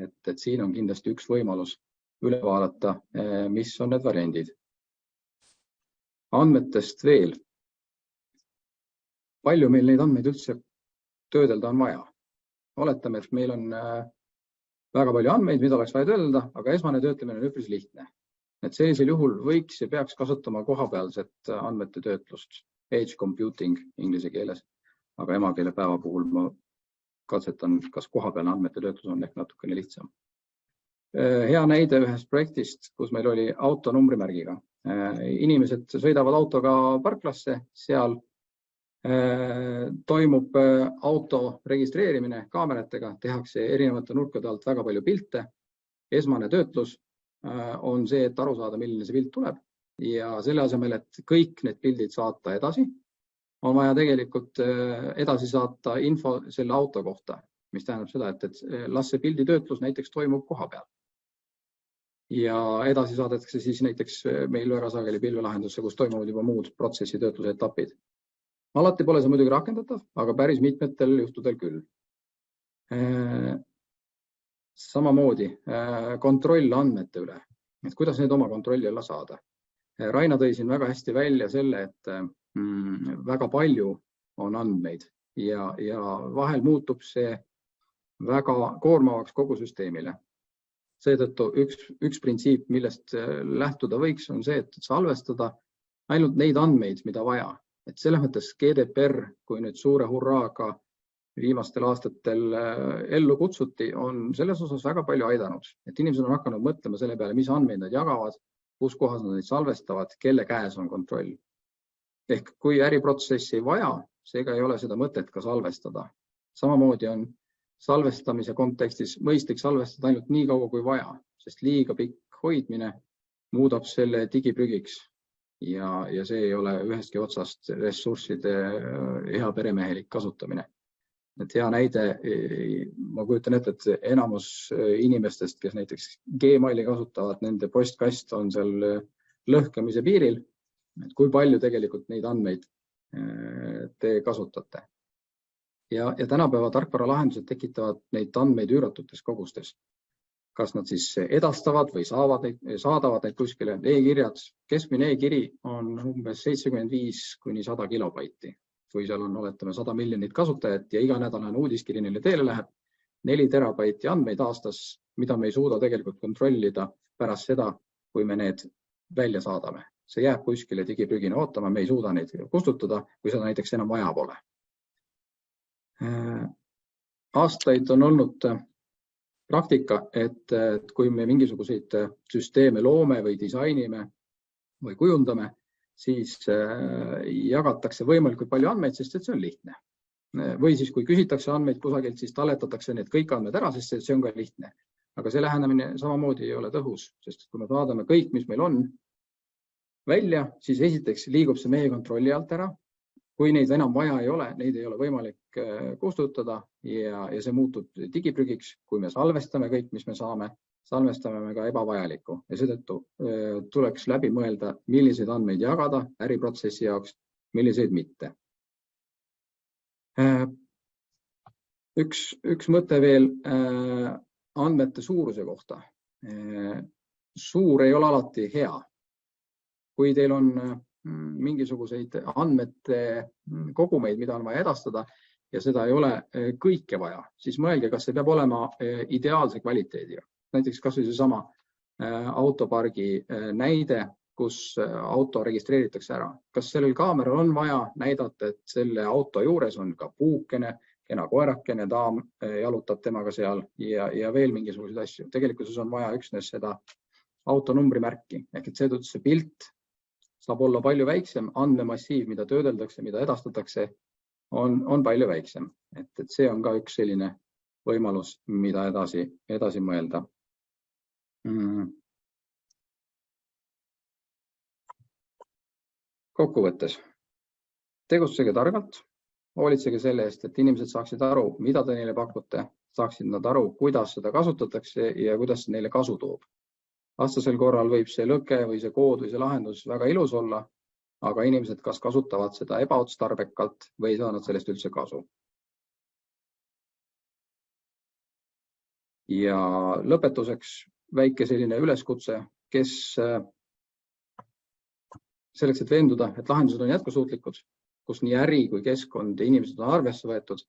Et siin on kindlasti üks võimalus üle vaadata, mis on need variandid. Andmetest veel. Palju meil neid andmeid üldse töödelda on vaja? Oletame, et meil on väga palju andmeid, mida oleks vaja töödelda, aga esmane töötlemine on üpris lihtne. Et sellisel juhul võiks ja peaks kasutama kohapealset andmete töötlust, edge computing inglise keeles, aga emakeele päeva puhul ma katsetan, kas kohapealne andmete töötlus on ehk natukene lihtsam. Hea näide ühest projektist, kus meil oli auto numbrimärgiga. Inimesed sõidavad autoga parklasse, seal toimub auto registreerimine kaameratega, tehakse erinevate nurkade alt väga palju pilte. Esmane töötlus on see, et aru saada, milline see pilt tuleb ja selle asemel, et kõik need pildid saata edasi, on vaja tegelikult edasi saata info selle auto kohta, mis tähendab seda, et las see pilditöötlus näiteks toimub koha peal. Ja edasi saadetakse siis näiteks meil väga sageli pilvelahendusse, kus toimuvad juba muud protsessi töötluse etapid. Alati pole see muidugi rakendatav, aga päris mitmetel juhtudel küll. Samamoodi kontroll andmete üle, et kuidas need oma kontrolli alla saada. Raina tõi siin väga hästi välja selle, et väga palju on andmeid ja vahel muutub see väga koormavaks kogu süsteemile. Seetõttu üks printsiip, millest lähtuda võiks, on see, et salvestada ainult neid andmeid, mida vaja. Et selles mõttes GDPR, kui nüüd suure hurraaga viimastel aastatel ellu kutsuti, on selles osas väga palju aidanud. Et inimesed on hakanud mõtlema selle peale, mis andmeid nad jagavad, kus kohas nad neid salvestavad, kelle käes on kontroll. Ehk kui äriprotsessi ei vaja, seega ei ole seda mõtet ka salvestada. Samamoodi on salvestamise kontekstis mõistlik salvestada ainult nii kaua kui vaja, sest liiga pikk hoidmine muudab selle digiprügiks ja see ei ole ühestki otsast ressursside hea peremehelik kasutamine. Et hea näide, ma kujutan ette, et enamus inimestest, kes näiteks Gmaili kasutavad, nende postkast on seal lõhkemise piiril, et kui palju tegelikult neid andmeid te kasutate. Ja tänapäeva tarkvaralahendused tekitavad neid andmeid üüratutes kogustes. Kas nad siis edastavad või saadavad neid kuskile e-kirjad. Keskmine e-kiri on umbes 75–100 kilobaiti. Kui seal on, oletame, 100 miljonit kasutajat ja iganädalane uudiskiri neile teele läheb, 4 terabaiti andmeid aastas, mida me ei suuda tegelikult kontrollida pärast seda, kui me need välja saadame. See jääb kuskile digiprügina ootama, me ei suuda neid kustutada, kui seda näiteks enam vaja pole. Aastaid on olnud praktika, et kui me mingisuguseid süsteeme loome või disainime või kujundame, siis jagatakse võimalikult palju andmeid, sest see on lihtne. Või siis, kui küsitakse andmeid kusagilt, siis talletatakse need kõik andmed ära, sest see on ka lihtne. Aga see lähenemine samamoodi ei ole tõhus, sest kui me vaatame kõik, mis meil on välja, siis esiteks liigub see meie kontrolli alt ära. Kui neid enam vaja ei ole, neid ei ole võimalik kustutada ja see muutub digiprügiks. Kui me salvestame kõik, mis me saame, salvestame me ka ebavajalikku ja seetõttu tuleks läbi mõelda, milliseid andmeid jagada äriprotsessi jaoks, milliseid mitte. Üks mõte veel andmete suuruse kohta. Suur ei ole alati hea. Kui teil on mingisuguseid andmete kogumeid, mida on vaja edastada ja seda ei ole kõike vaja, siis mõelge, kas see peab olema ideaalse kvaliteediga. Näiteks kas või seesama autopargi näide, kus auto registreeritakse ära. Kas sellel kaameral on vaja näidata, et selle auto juures on ka puukene, kena koerakene, daam jalutab temaga seal ja veel mingisuguseid asju. Tegelikkuses on vaja üksnes seda auto numbrimärki, ehk et seetõttu see pilt saab olla palju väiksem andmemassiiv, mida töödeldakse, mida edastatakse on palju väiksem. Et see on ka üks selline võimalus, mida edasi mõelda. Kokkuvõttes, tegutsege targalt, hoolitsege selle eest, et inimesed saaksid aru, mida te neile pakute, saaksid nad aru, kuidas seda kasutatakse ja kuidas see neile kasu toob. Vastasel korral võib see lõke või see kood või see lahendus väga ilus olla, aga inimesed kas kasutavad seda ebaotstarbekalt või ei saa nad sellest üldse kasu. Ja lõpetuseks väike selline üleskutse, kes selleks, et veenduda, et lahendused on jätkusuutlikud, kus nii äri kui keskkond ja inimesed on arvesse võetud,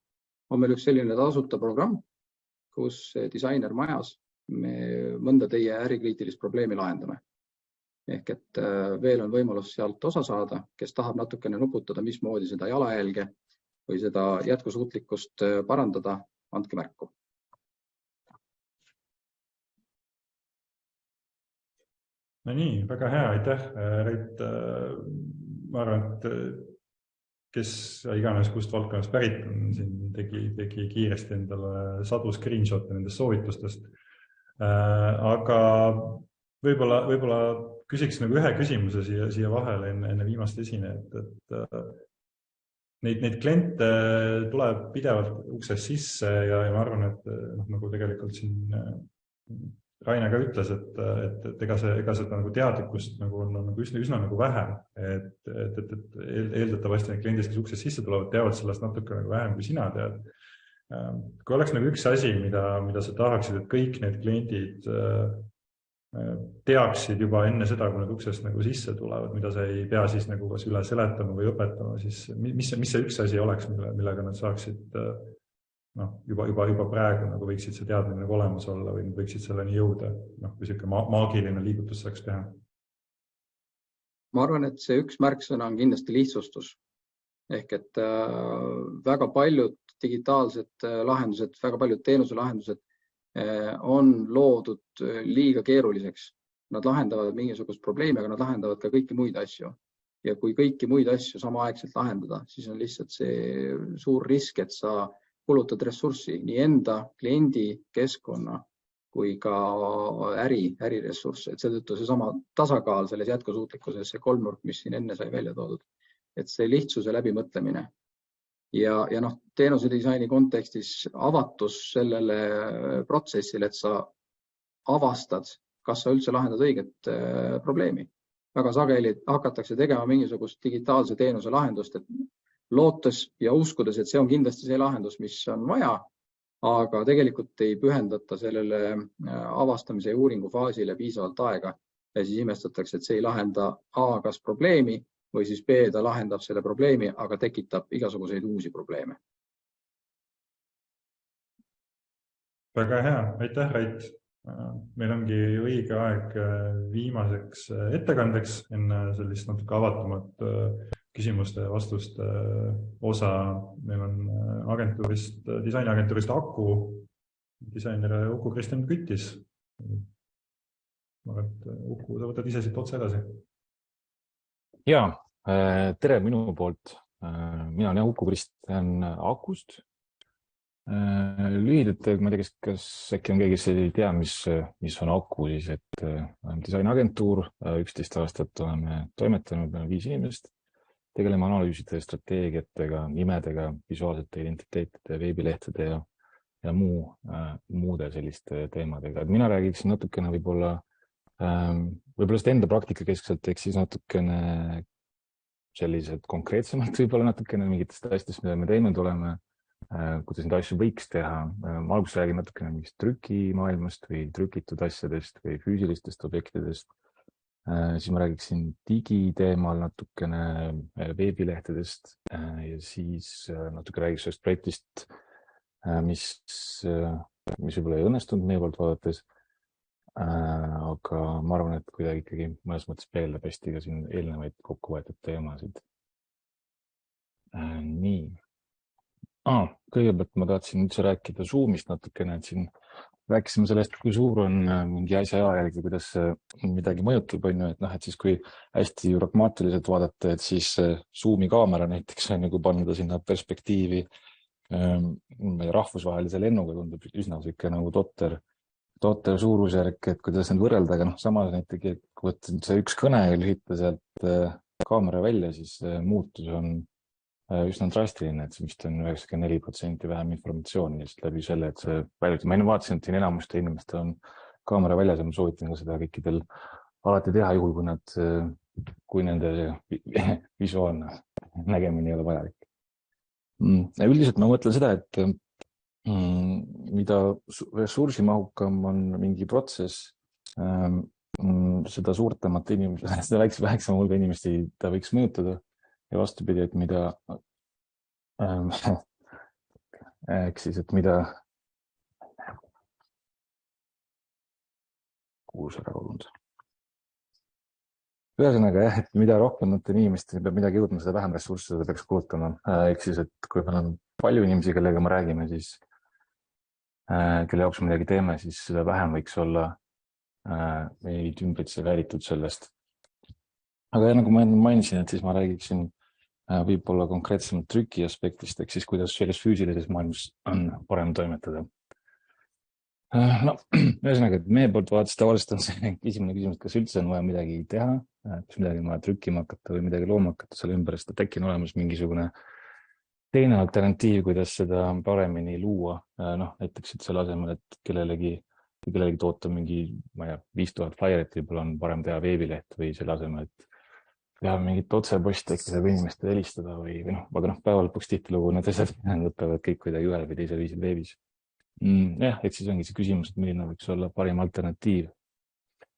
on meil üks selline tasuta programm, kus disainer majas me mõnda teie ärikriitilist probleemi lahendame. Ehk et veel on võimalus sealt osa saada, kes tahab natukene nuputada, mismoodi seda jalajälge või seda jätkusuutlikkust parandada, andke märku. No nii, väga hea, aitäh, Reit. Ma arvan, et kes iganes kust valdkonnast pärit on, siin tegi kiiresti endale sadu screenshot'e nendest soovitustest. Aga võib-olla küsiks nagu ühe küsimuse siia vahele enne viimast esinejat, et neid kliente tuleb pidevalt uksest sisse ja ma arvan, et nagu tegelikult siin Raine ka ütles, et ega seda nagu teadlikkust nagu on nagu üsna nagu vähe, et eeldatavasti need kliendid, kes uksest sisse tulevad, teavad sellest natuke nagu vähem, kui sina tead. Kui oleks nagu üks asi, mida sa tahaksid, et kõik need kliendid teaksid juba enne seda, kui nad uksest nagu sisse tulevad, mida sa ei pea siis nagu kas üle seletama või õpetama, siis mis see üks asi oleks, millega nad saaksid juba praegu nagu võiksid see teadmine nagu olemas olla või võiksid selleni jõuda, kui selline maagiline liigutus saaks teha? Ma arvan, et see üks märksõna on kindlasti lihtsustus. Ehk et väga paljud digitaalsed lahendused, väga paljud teenuselahendused on loodud liiga keeruliseks. Nad lahendavad mingisugust probleemi, aga nad lahendavad ka kõiki muid asju. Ja kui kõiki muid asju samaaegselt lahendada, siis on lihtsalt see suur risk, et sa kulutad ressurssi nii enda, kliendi, keskkonna kui ka äriressursse. Et seetõttu see sama tasakaal selles jätkusuutlikkuses, see kolmnurk, mis siin enne sai välja toodud, et see lihtsuse läbimõtlemine ja teenuse disaini kontekstis avatus sellele protsessile, et sa avastad, kas sa üldse lahendad õiget probleemi. Väga sageli hakatakse tegema mingisugust digitaalse teenuse lahendust, et lootes ja uskudes, et see on kindlasti see lahendus, mis on vaja, aga tegelikult ei pühendata sellele avastamise ja uuringu faasile piisavalt aega ja siis imestatakse, et see ei lahenda A kas probleemi või siis B ta lahendab selle probleemi, aga tekitab igasuguseid uusi probleeme. Väga hea, aitäh, Rait. Meil ongi õige aeg viimaseks ettekandeks enne sellist natuke avatumat küsimuste ja vastuste osa. Meil on disainiagentuurist Aku, disainer Uku-Kristjan Küttis. Ma arvan, et Uku, sa võtad ise siit otsa edasi. Ja, tere minu poolt. Mina olen Uku-Kristjan Akust. Lühidalt, ma ei tea, kas äkki on keegi, kes ei tea, mis on Aku, siis et disainagentuur, 11 aastat oleme toimetanud, 5 inimest. Tegeleme analüüside, strateegiatega, nimedega, visuaalsete identiteetide, veebilehtede ja muude selliste teemadega. Et mina räägiksin natukene võib-olla seda enda praktika keskselt, ehk siis natukene sellised konkreetsemalt võib-olla natukene mingitest asjadest, mida me teinud oleme, kuidas neid asju võiks teha. Ma alguses räägin natukene mingist trükimaailmast või trükitud asjadest või füüsilistest objektidest. Siis ma räägiksin digiteemal natukene veebilehtedest ja siis natuke räägiks sellest projektist, mis võib-olla ei õnnestunud meie poolt vaadates. Aga ma arvan, et kuidagi ikkagi mõnes mõttes peegeldab hästi ka siin eelnevaid kokkuvõetud teemasid. Nii. Kõigepealt ma tahtsin üldse rääkida Zoomist natukene, et siin rääkisime sellest, kui suur on mingi asja jalajälg või kuidas midagi mõjutab, on ju, et noh, et siis kui hästi pragmaatiliselt vaadata, et siis Zoomi kaamera näiteks on ju, kui panna ta sinna perspektiivi rahvusvahelise lennuga tundub üsna sihuke nagu totter suurusjärk, et kuidas need võrrelda, aga noh, samas näiteks, kui võtta see üks kõne ja lühita sealt kaamera välja, siis muutus on üsna drastiline, et see vist on 94% vähem informatsiooni just läbi selle, et see paljud, ma enne vaatasin, et siin enamuste inimestel on kaamera väljas ja ma soovitan ka seda kõikidel alati teha, juhul kui nende visuaalne nägemine ei ole vajalik. Üldiselt ma mõtlen seda, et mida ressursimahukam on mingi protsess, seda suurtemate inimesed, seda väiksema hulga inimesi ta võiks mõjutada. Ja vastupidi, et mida ehk siis, et mida kuulus ära olnud. Ühesõnaga jah, et mida rohkemate inimesteni peab midagi jõudma, seda vähem ressursse seda peaks kulutama. Ehk siis, et kui meil on palju inimesi, kellega me räägime, siis kelle jaoks midagi teeme, siis seda vähem võiks olla meid ümbritse vääritud sellest. Aga nagu ma mainisin, et siis ma räägiksin võib-olla konkreetsemalt trüki aspektist, ehk siis kuidas selles füüsilises maailmas on parem toimetada. No, ühesõnaga, et meie poolt vaadates tavaliselt on see esimene küsimus, kas üldse on vaja midagi teha, kas midagi on vaja trükkima hakata või midagi looma hakata selle ümber, sest äkki on olemas mingisugune teine alternatiiv, kuidas seda paremini luua. Noh, näiteks, et selle asemel, et kellelegi toota mingi, ma ei tea, 5000 flyerit, võib-olla on parem teha veebileht või selle asemel, et teha mingit otseposti, äkki saab inimestele helistada või noh, aga noh, päeva lõpuks tihtilugu need asjad lõpevad kõik kuidagi ühel või teisel viisil veebis. Jah, et siis ongi see küsimus, et milline võiks olla parim alternatiiv.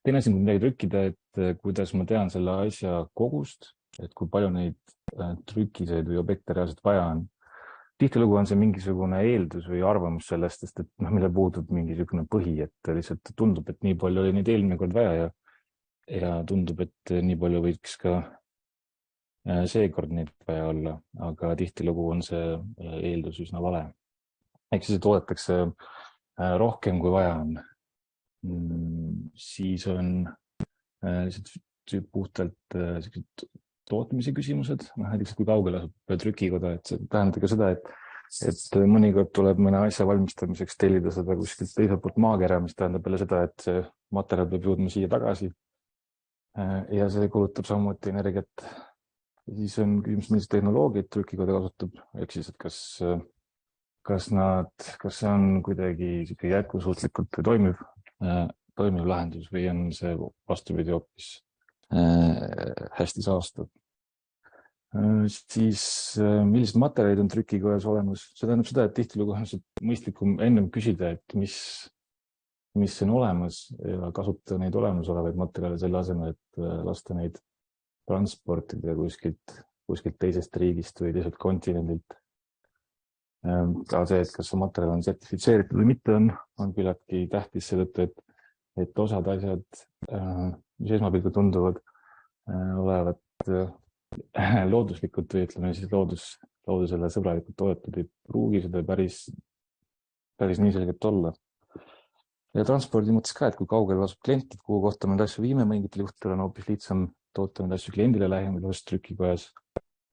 Teine asi, kui midagi trükkida, et kuidas ma tean selle asja kogust, et kui palju neid trükiseid või objekte reaalselt vaja on. Tihtilugu on see mingisugune eeldus või arvamus sellest, sest et noh, mille puudub mingisugune põhi, et lihtsalt tundub, et nii palju oli neid eelmine kord vaja ja tundub, et nii palju võiks ka seekord neid vaja olla, aga tihtilugu on see eeldus üsna vale. Ehk siis, et oodatakse rohkem, kui vaja on. Siis on puhtalt tootmise küsimused, näiteks kui kaugel asub trükikoda, et see tähendab ka seda, et mõnikord tuleb mõne asja valmistamiseks tellida seda kuskilt teiselt poolt maakera, mis tähendab jälle seda, et see materjal peab jõudma siia tagasi. Ja see kulutab samuti energiat. Siis on küsimus, millist tehnoloogiat trükikoda kasutab, ehk siis, et kas see on kuidagi jätkusuutlikult toimiv lahendus või on see vastupidi hoopis hästi saastav. Siis millised materjalid on trükikojas olemas? See tähendab seda, et tihtilugu on mõistlikum ennem küsida, et mis on olemas ja kasutada neid olemasolevaid materjale selle asemel, et lasta neid transportida kuskilt teisest riigist või teiselt kontinendilt. Ka see, et kas see materjal on sertifitseeritud või mitte, on küllaltki tähtis seetõttu, et osad asjad, mis esmapilgul tunduvad olevat looduslikult või ütleme siis loodusele sõbralikult toodetud, ei pruugi seda päris nii selgelt olla. Ja transpordi mõttes ka, et kui kaugel asub klient, kuhu kohta me neid asju viime, mõningatel juhtudel on hoopis lihtsam toota neid asju kliendile lähemal trükikojas.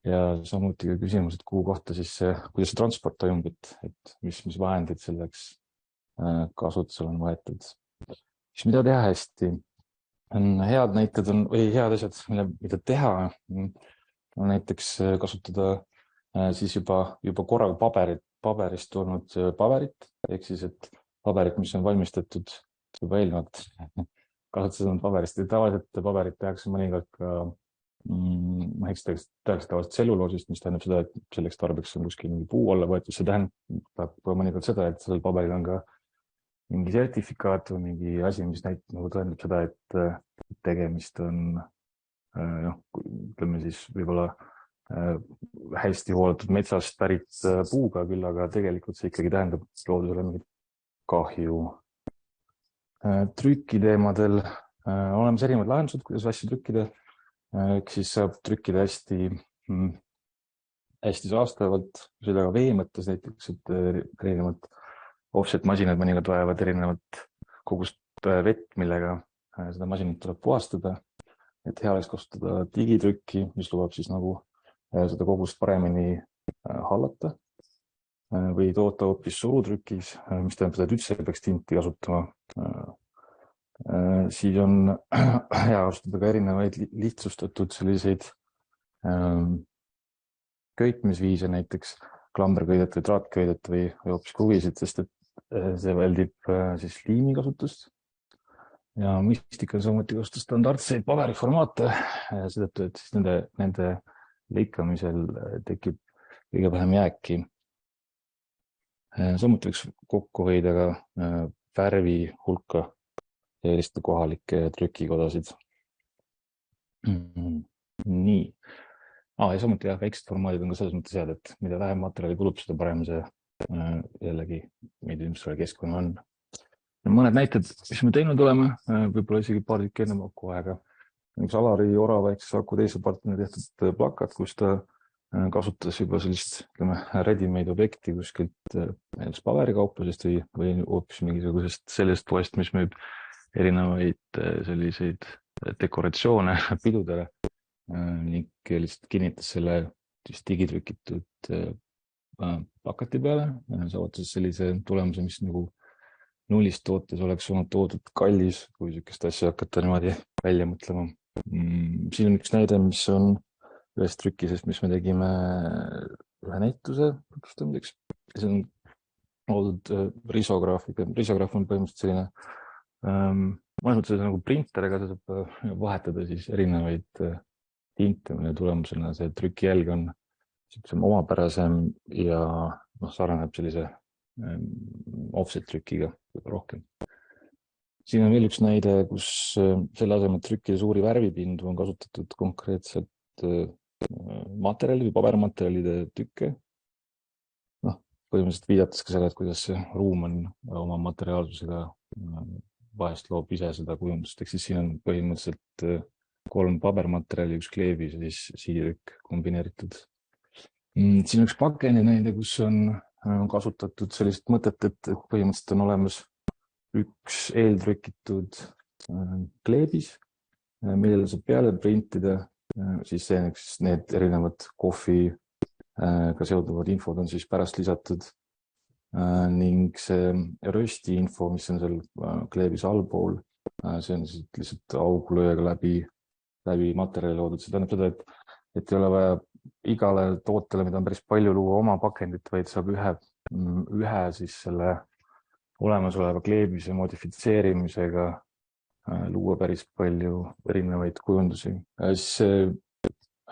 Ja samuti ka küsimus, et kuhu kohta siis kuidas see transport toimub, et mis vahendid selleks kasutusel on võetud. Siis mida teha hästi? Head näited või head asjad, mida teha, on näiteks kasutada siis juba korraga paberist tulnud paberit, ehk siis, et paberit, mis on valmistatud juba eelnevalt kasutatud paberist. Tavaliselt paberit tehakse mõnikord ka tehakse tavaliselt tselluloosist, mis tähendab seda, et selleks tarbeks on kuskil mingi puu alla võetud. See tähendab mõnikord seda, et sellel paberil on ka mingi sertifikaat või mingi asi, mis tõendab seda, et tegemist on, ütleme siis võib-olla hästi hoolatud metsast pärit puuga küll, aga tegelikult see ikkagi tähendab loodusele mingit kahju. Trükiteemadel olemas erinevad lahendused, kuidas asju trükkida. Siis saab trükkida hästi saastavalt, sellega vee mõttes näiteks, et erinevalt offset masinad mõnikord vajavad erinevat kogust vett, millega seda masinat tuleb puhastada, et hea oleks kasutada digitrükki, mis lubab siis nagu seda kogust paremini hallata või toota hoopis surutrükis, mis tähendab seda, et üldse ei peaks tinti kasutama. Siis on hea kasutada ka erinevaid lihtsustatud selliseid köitmisviise, näiteks klamberköidet või traatköidet või hoopis kruvisid, sest et see väldib siis liimi kasutust. Ja mõistlik on samuti kasutada standardseid paberiformaate, seetõttu, et siis nende lõikamisel tekib kõige vähem jääki. Samuti võiks kokku hoida ka värvi hulka ja eristada kohalikke trükikodasid. Nii. Ja samuti väiksed formaadid on ka selles mõttes head, et mida vähem materjali kulub, seda parem see jällegi meediainimestele keskkonna on. Mõned näited, mis me teinud oleme, võib-olla isegi paar tükki enne Aku aega. Üks Alari Orava ehk Aku teise partneri tehtud plakat, kus ta kasutas juba sellist ready-made objekti kuskilt paberikauplusest või hoopis mingisugusest sellisest poest, mis müüb erinevaid selliseid dekoratsioone pidudele ning lihtsalt kinnitas selle digitrükitud plakati peale. Saavad siis sellise tulemuse, mis nagu nullist tootes oleks olnud toodud kallis, kui sellist asja hakata niimoodi välja mõtlema. Siin on üks näide, mis on ühest trükkisest, mis me tegime ühe näituse tutvustamiseks. See on olnud risograafika. Risograaf on põhimõtteliselt selline, mõnes mõttes nagu printer, aga see saab vahetada siis erinevaid tinte, mille tulemusena see trükijälg on omapärasem ja sarnaneb sellise offset trükiga rohkem. Siin on veel üks näide, kus selle asemel trükkida suuri värvipindu on kasutatud konkreetselt materjali või pabermaterjalide tükke. Põhimõtteliselt viidates ka selle, et kuidas see ruum on oma materiaalsusega vahest loob ise seda kujundust. Ehk siis siin on põhimõtteliselt 3 pabermaterjali, üks kleebis ja siis siirük kombineeritud. Siin on üks pakendi näide, kus on kasutatud sellist mõtet, et põhimõtteliselt on olemas üks eeltrükitud kleebis, millele saab peale printida, siis need erinevad kohviga seotuvad infod on siis pärast lisatud ning see rösti info, mis on seal kleebis allpool, see on siis lihtsalt augulööjaga läbi materjali loodud. See tähendab seda, et ei ole vaja igale tootele, mida on päris palju luua oma pakendit, vaid saab ühe siis selle olemasoleva kleebise modifitseerimisega luua päris palju erinevaid kujundusi. Siis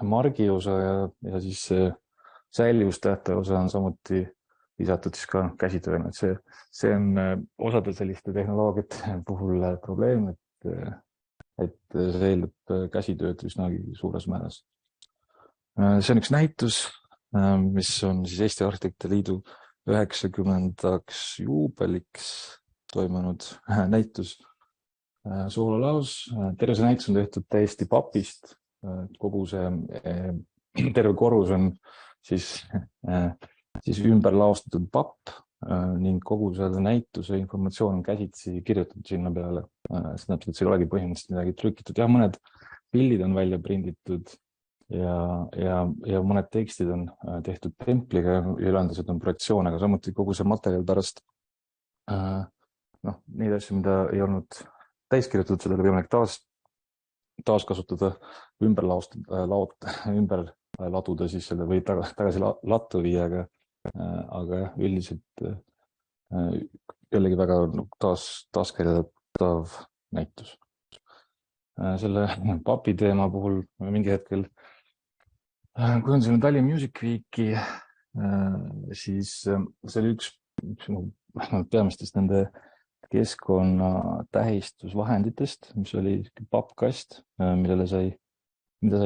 margi osa ja siis säilivustähtaja osa on samuti lisatud siis ka käsitööna. See on osade selliste tehnoloogiate puhul probleem, et see eeldab käsitööd üsnagi suures määras. See on üks näitus, mis on siis Eesti Arhitektide Liidu 90. juubeliks toimunud näitus soololaos. Terve see näitus on tehtud täiesti papist. Kogu see terve korrus on siis ümber laostatud papp ning kogu selle näituse informatsioon on käsitsi kirjutatud sinna peale. See tähendab, et see ei olegi põhimõtteliselt midagi trükitud. Ja mõned pildid on välja prinditud ja mõned tekstid on tehtud templiga ja ülejäänud on projektsioon, aga samuti kogu see materjal pärast neid asju, mida ei olnud täiskirjutatud, seda oli võimalik taas kasutada, ümber laduda siis selle või tagasi lattu viia, aga üldiselt jällegi väga taaskirjatav näitus. Selle papi teema puhul mingi hetkel kui on selline Tallinn Music Weeki, siis see oli üks peamistest nende keskkonna tähistusvahenditest, mis oli pappkast, mida sai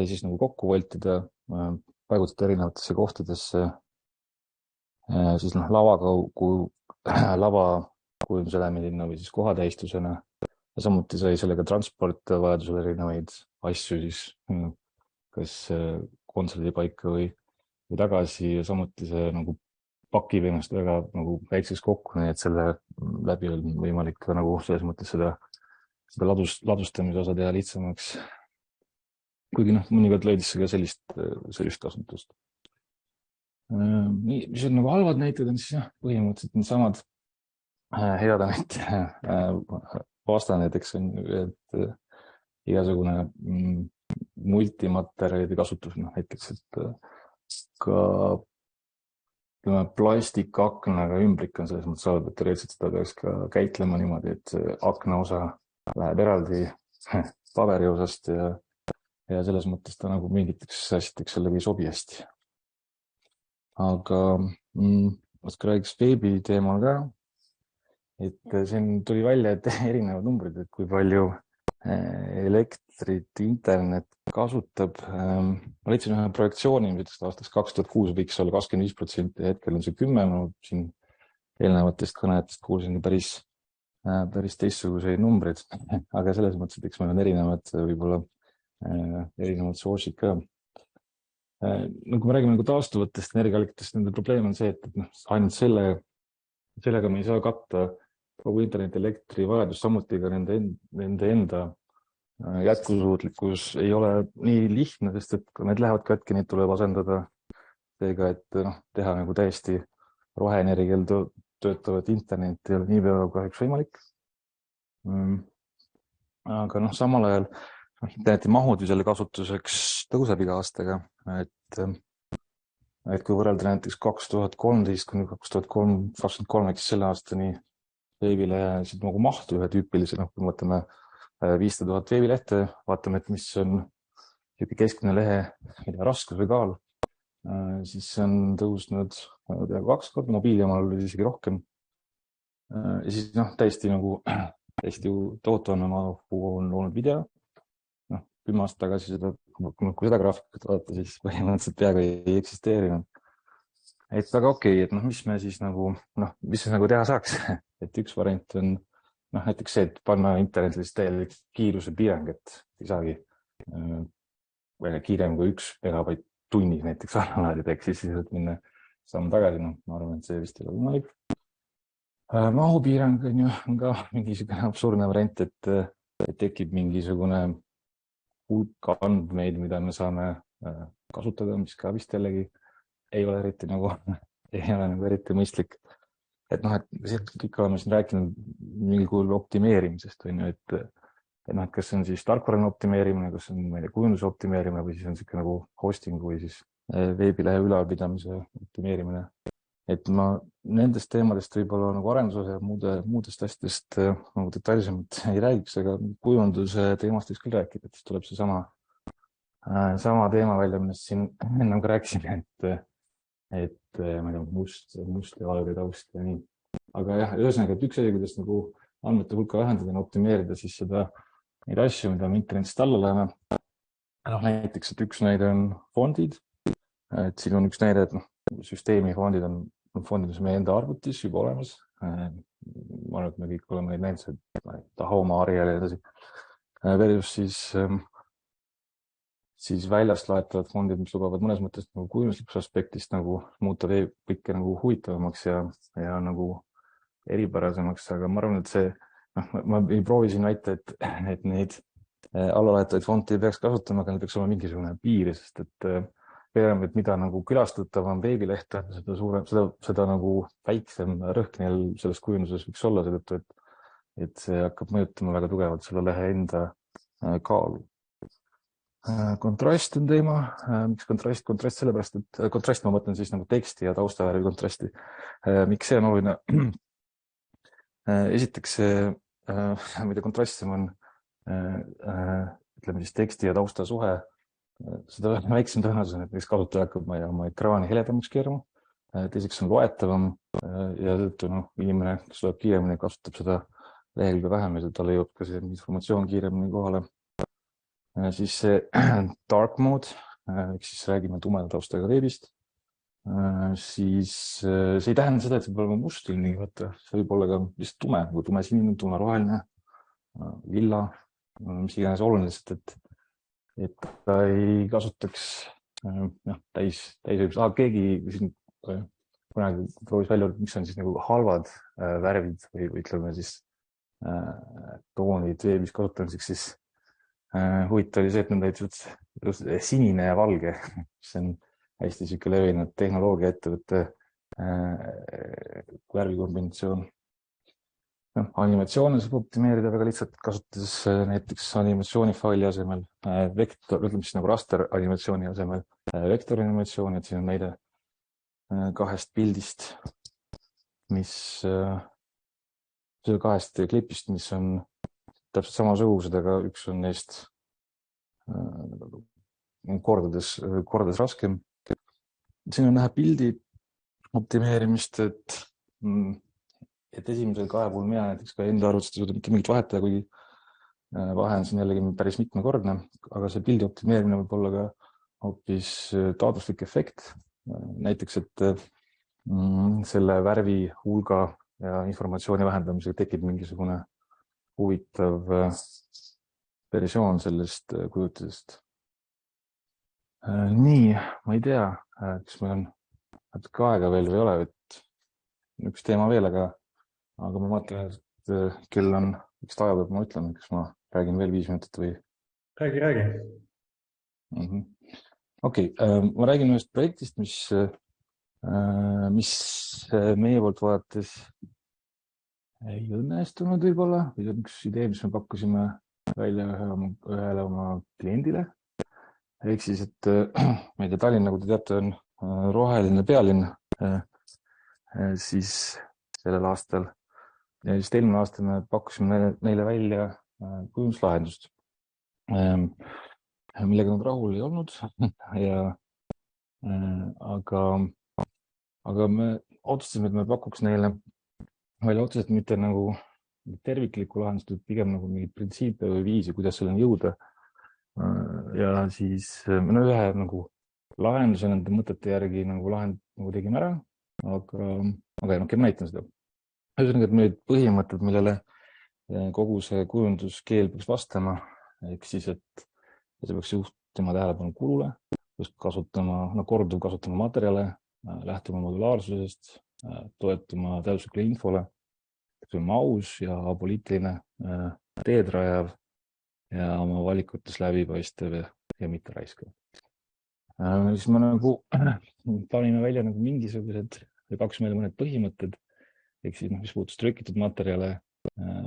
siis nagu kokku voltida, paigutada erinevatesse kohtadesse, siis lava kujunduselemendina või siis kohatähistusena ja samuti sai sellega transportida vajadusel erinevaid asju siis kas kontserdipaika või tagasi ja samuti see nagu pakib ennast väga nagu väikseks kokku, nii et selle läbi on võimalik ka nagu selles mõttes seda ladustamise osa teha lihtsamaks. Kuigi mõnikord leidis see ka sellist kasutust. Mis on nagu halvad näited, on siis põhimõtteliselt need samad head vastaned, eks on, et igasugune multimaterjalide kasutus, näiteks, et ka plastikaknaga ümbrik on selles mõttes halb, et teoreetiliselt seda peaks ka käitlema niimoodi, et akna osa läheb eraldi paberi osast ja selles mõttes ta nagu mingiteks asjadeks sellega ei sobi hästi. Aga oska räägiks veebi teemal ka, et siin tuli välja, et erinevad numbrid, et kui palju elektrit internet kasutab. Ma leidsin ühe projektsiooni, mis aastaks 2006 võiks olla 25%, hetkel on see 10%. Siin eelnevatest kõnetest kuulsin päris teistsuguseid numbreid, aga selles mõttes, et eks meil on erinevad source'id ka. Kui me räägime taastuvatest energiaallikatest, nende probleem on see, et ainult sellega me ei saa katta kogu interneti elektri vajadus, samuti ka nende enda jätkusuutlikkus ei ole nii lihtne, sest et kui need lähevad katki, neid tuleb asendada seega, et teha nagu täiesti roheenergial töötavat internetti ei ole nii peaaegu kahjuks võimalik. Aga samal ajal interneti mahud selle kasutuseks tõuseb iga aastaga, et kui võrrelda näiteks 2013 kuni 2023 ehk selle aastani veebilehe nagu mahtu ühe tüüpilise, kui mõtleme 500 000 veebilehte, vaatame, et mis on keskmine lehe raskus või kaal, siis see on tõusnud peaaegu 2 korda, mobiilijamal oli isegi rohkem. Ja siis täiesti tootuna mahu on olnud video. 10 aastat tagasi kui seda graafikut vaadata, siis põhimõtteliselt peaaegu ei eksisteerinud. Et väga okei, et mis me siis mis teha saaks, et üks variant on näiteks see, et panna internetis täielik kiiruse piirang, et ei saagi kiirem kui 1 megabait tunnis näiteks annalaadida, ehk siis minna samm tagasi, ma arvan, et see vist ei ole võimalik. Mahupiirang on ka mingisugune absurdne variant, et tekib mingisugune hulk andmeid, mida me saame kasutada, mis ka vist jällegi ei ole eriti mõistlik. Et kõik oleme siin rääkinud mingil kujul optimeerimisest, et kas see on siis tarkvaraline optimeerimine, kas see on kujunduse optimeerimine või siis on siuke nagu hosting või siis veebilehe ülalpidamise optimeerimine. Et ma nendest teemadest võib-olla arenduse ja muudest asjadest detailsemalt ei räägiks, aga kujunduse teemast võiks küll rääkida, et siis tuleb see sama teema välja, millest siin ennem ka rääkisime, et ma ei tea, must ja valge taust ja nii. Aga jah, ühesõnaga, et üks asi, kuidas andmete hulka vähendada ja optimeerida siis neid asju, mida me internetist alla läheme. Näiteks, et üks näide on fondid. Et siin on üks näide, et süsteemi fondid on meie enda arvutis juba olemas. Ma arvan, et me kõik oleme neid näinud, Tahoma, Ariel ja edasi. Versus siis väljast laetavad fondid, mis lubavad mõnes mõttes kujunduslikust aspektist muuta kõike huvitavamaks ja eripärasemaks, aga ma arvan, et see, ma ei proovi siin väita, et neid allalaetavaid fonte ei peaks kasutama, aga neil peaks olema mingisugune piir, sest et peale, et mida külastatavam veebileht, seda väiksem rõhk neil selles kujunduses võiks olla, seetõttu, et see hakkab mõjutama väga tugevalt selle lehe enda kaalu. Kontrast on teema. Miks kontrast? Kontrast sellepärast, et kontrast ma mõtlen siis teksti ja taustavärvi kontrasti. Miks see on oluline? Esiteks, mida kontrastsem on ütleme siis teksti ja tausta suhe, seda väiksem tõenäosus, et näiteks kasutaja hakkab oma ekraani heledamaks keerama. Teiseks on loetavam ja seetõttu inimene, kes loeb kiiremini, kasutab seda lehekülge vähem ja tal jõuab ka see informatsioon kiiremini kohale. Siis see dark mode, ehk siis räägime tumeda taustaga veebist. Siis see ei tähenda seda, et see peab olema must ilmning, see võib olla ka lihtsalt tume sinine, tume roheline, lilla, mis iganes oluline, sest et ta ei kasutaks täis keegi siin kunagi proovis välja, mis on siis nagu halvad värvid või ütleme siis toonid veebis kasutamiseks, siis huvitav oli see, et nad olid sinine ja valge, mis on hästi siuke levinud tehnoloogia ettevõtte värvikombinatsioon. Animatsioone saab optimeerida väga lihtsalt, kasutades näiteks animatsioonifaili asemel vektor, ütleme siis nagu raster animatsiooni asemel vektori animatsiooni, et siin on näide 2 pildist, kahest klipist, mis on täpselt samasugused, aga üks on neist kordades raskem. Siin on näha pildi optimeerimist, et esimesel 2 puhul mina näiteks ka enda arvutuste suuda mitte mingit vahet teha, kuigi vahe on siin jällegi päris mitmekordne, aga see pildi optimeerimine võib olla ka hoopis taotluslik efekt. Näiteks, et selle värvi hulga ja informatsiooni vähendamisega tekib mingisugune huvitav versioon sellest kujutisest. Nii, ma ei tea, kas meil on natuke aega veel või ei ole, et üks teema veel, aga ma mõtlen, et kell on üks aja peab, ma ütlen, kas ma räägin veel 5 minutit või? Räägi. Okei, ma räägin ühest projektist, mis meie poolt vaadates ei õnnestunud võib-olla, või see on üks idee, mis me pakkusime välja ühele oma kliendile. Ehk siis, et meie Tallinn, nagu te teate, on roheline pealinn, siis sellel aastal. Ja just eelmine aasta me pakkusime neile välja kujunduslahendust, millega nad rahul ei olnud. Aga me otsustasime, et me pakuks neile välja otseselt mitte nagu terviklikku lahendust, pigem nagu mingid printsiipe või viisi, kuidas selleni jõuda. Ja siis me ühe nagu lahenduse nende mõtete järgi nagu tegime ära, aga ma näitan seda. Ühesõnaga, et need põhimõtted, millele kogu see kujunduskeel peaks vastama, ehk siis, et see peaks juhtima tähelepanu kulule, peaks korduv kasutama materjale, lähtuma modulaarsusest, toetuma täpsuslikule infole, aus ja apoliitiline, teed rajav ja oma valikutes läbipaistev ja mitte raiskav. Siis me panime välja mingisugused või paksime mõned põhimõtted, ehk siis, mis puutus trükitud materjale,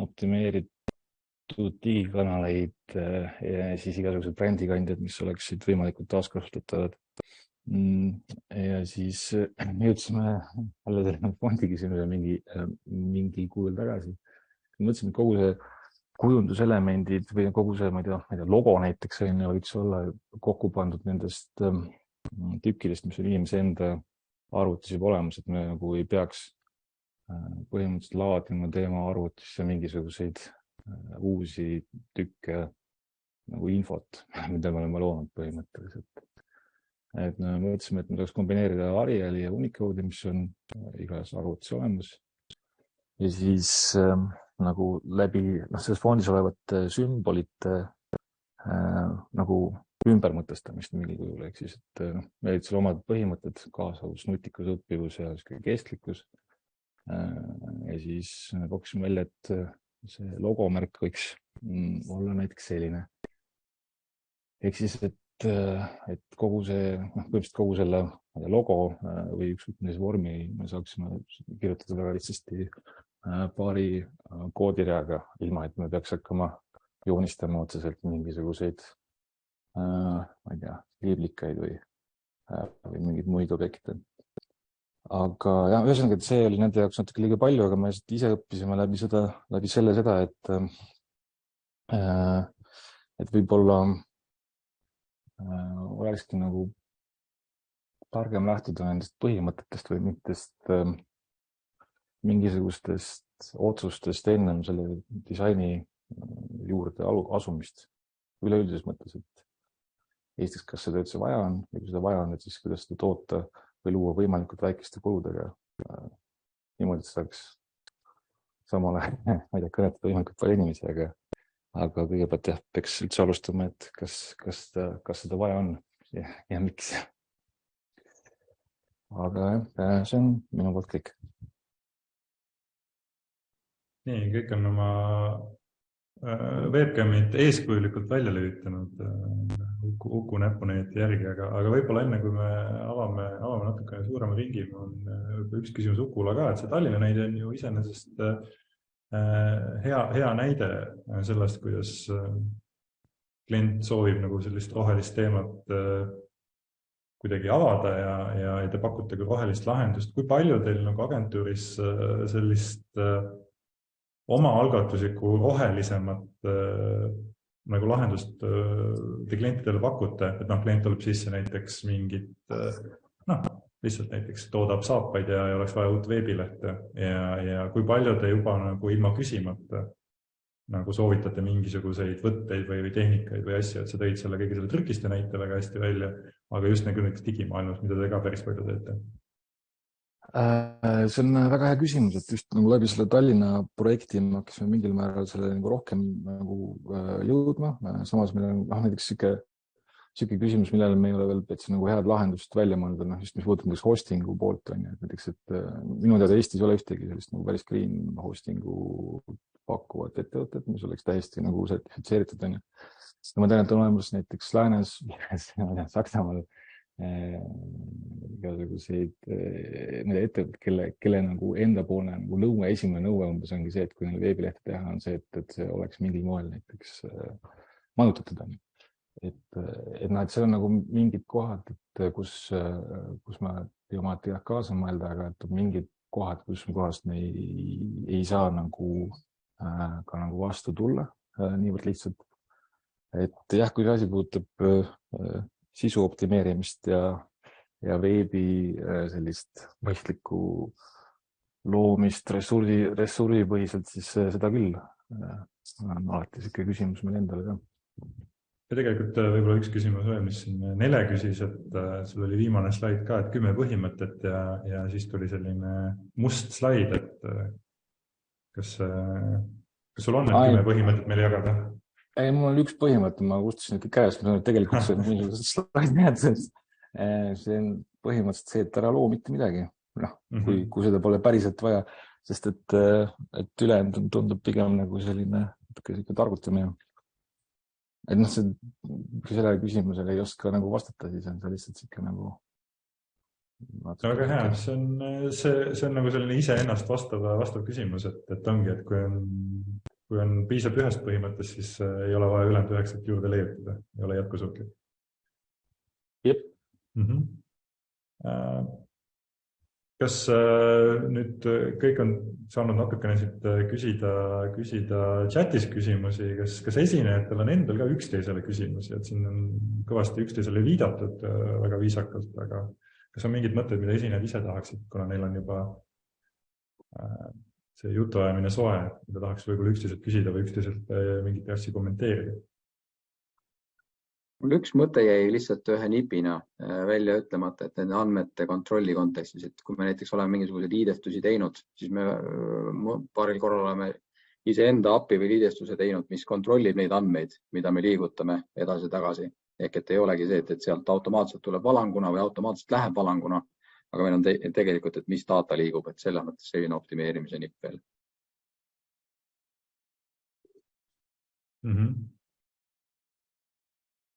optimeeritud digikanaleid, siis igasugused brändikandjad, mis oleksid võimalikult taaskasutatavad. Ja siis jõudsime jälle selle fondi küsimusele mingi kujul tagasi. Mõtlesime, et kogu see kujunduselemendid või kogu see, ma ei tea, logo näiteks võiks olla kokku pandud nendest tükkidest, mis on inimese enda arvutis juba olemas, et me nagu ei peaks põhimõtteliselt laadima teema arvutisse mingisuguseid uusi tükke nagu infot, mida me oleme loonud põhimõtteliselt. Et me mõtlesime, et me saaks kombineerida Ariali ja Unicode'i, mis on igas arvutis olemas. Ja siis nagu läbi selles fondis olevate sümbolite nagu ümbermõtestamist mingil kujul. Ehk siis, et meil olid seal omad põhimõtted, kaasavus, nutikus, õppivus ja kestlikkus. Ja siis pakkusime välja, et see logomärk võiks olla näiteks selline. Ehk siis, et kogu see, põhimõtteliselt kogu selle logo või ükskõik millise vormi me saaksime kirjutada väga lihtsasti paari koodireaga, ilma et me peaks hakkama joonistama otseselt mingisuguseid, ma ei tea, liiblikaid või mingeid muid objekte. Aga jah, ühesõnaga, et see oli nende jaoks natuke liiga palju, aga me ise õppisime läbi selle seda, et võib-olla olekski nagu targem lähtuda nendest põhimõtetest või mitest mingisugustest otsustest ennem selle disaini juurde asumist. Üleüldises mõttes, et Eestis kas seda üldse vaja on, ja kui seda vaja on, et siis kuidas seda toota või luua võimalikult väikeste kuludega. Niimoodi, et saaks samale, ma ei tea, kõnetada võimalikult palju inimesi, aga kõigepealt peaks üldse alustama, et kas seda vaja on ja miks. aga jah, see on minu poolt kõik. Nii, kõik on oma webcamid eeskujulikult välja lülitanud Uku näpunäite järgi, aga võib-olla enne, kui me avame natukene suurema ringi, on üks küsimus Ukula ka, et see Tallinna näide on ju iseenesest hea näide sellest, kuidas klient soovib nagu sellist rohelist teemat kuidagi avada ja te pakute ka rohelist lahendust. Kui palju teil nagu agentuuris sellist omaalgatuslikku rohelisemat nagu lahendust te klientidele pakute, et klient tuleb sisse näiteks mingit, lihtsalt näiteks toodab saapaid ja oleks vaja uut veebilehte ja kui palju te juba nagu ilma küsimata nagu soovitate mingisuguseid võtteid või tehnikaid või asju, et sa tõid selle kõige selle trükiste näite väga hästi välja, aga just nagu näiteks digimaailmas, mida te ka päris palju teete? See on väga hea küsimus, et just nagu läbi selle Tallinna projekti me hakkasime mingil määral selle nagu rohkem nagu jõudma. Samas meil on näiteks siuke küsimus, millele me ei ole veel täitsa nagu head lahendust välja mõelda, just mis puudutab näiteks hostingu poolt on. Näiteks, et minu teada Eestis ei ole ühtegi sellist nagu päris green hostingu pakkuvat ettevõtet, mis oleks täiesti nagu sertifitseeritud on. Ma tean, et on olemas näiteks Läänes, Saksamaal igasuguseid ettevõtted, kelle nagu endapoolne nagu nõue, esimene nõue umbes ongi see, et kui neil veebilehte teha, on see, et see oleks mingil moel näiteks manutatud on. Et see on nagu mingid kohad, kus ma omati kaasa mõelda, aga et mingid kohad, kus kohast me ei saa nagu ka nagu vastu tulla niivõrd lihtsalt. Et jah, kui asi puudutab sisu optimeerimist ja veebi sellist mõistlikku loomist ressursipõhiselt, siis seda küll on alati siuke küsimus meil endale ka. Ja tegelikult võib-olla üks küsimus veel, mis siin Nele küsis, et sul oli viimane slaid ka, et 10 põhimõtet ja siis tuli selline must slaid, et kas sul on need 10 põhimõtet meile jagada? Ei, mul on üks põhimõte, ma kustusin ikka käes, tegelikult see on mingisugused slaid näed. See on põhimõtteliselt see, et ära loo mitte midagi, kui seda pole päriselt vaja, sest et ülejäänud tundub pigem nagu selline targutamine. Et kui selle küsimusele ei oska nagu vastata, siis on see lihtsalt siuke nagu... Väga hea, see on nagu selline iseennast vastav küsimus, et ongi, et kui on piisab ühest põhimõttest, siis ei ole vaja ülejäänud 9 juurde leiutada, ei ole jätkusuutlik. Jep. Kas nüüd kõik on saanud natukene siit küsida chatis küsimusi, kas esinejatel on endal ka üksteisele küsimusi, et siin on kõvasti üksteisele viidatud väga viisakalt, aga kas on mingid mõtted, mida esinejad ise tahaksid, kuna neil on juba see jutuajamine soe, mida tahaks võib-olla üksteiselt küsida või üksteiselt mingit asja kommenteerida? Mul üks mõte jäi lihtsalt ühe nipina välja ütlemata, et nende andmete kontrolli kontekstis, et kui me näiteks oleme mingisuguseid liidestusi teinud, siis me paaril korral oleme iseenda API või liidestuse teinud, mis kontrollib neid andmeid, mida me liigutame edasi-tagasi. Ehk et ei olegi see, et sealt automaatselt tuleb valanguna või automaatselt läheb valanguna, aga meil on tegelikult, et mis data liigub, et selle mõttes selline optimeerimise nipp veel.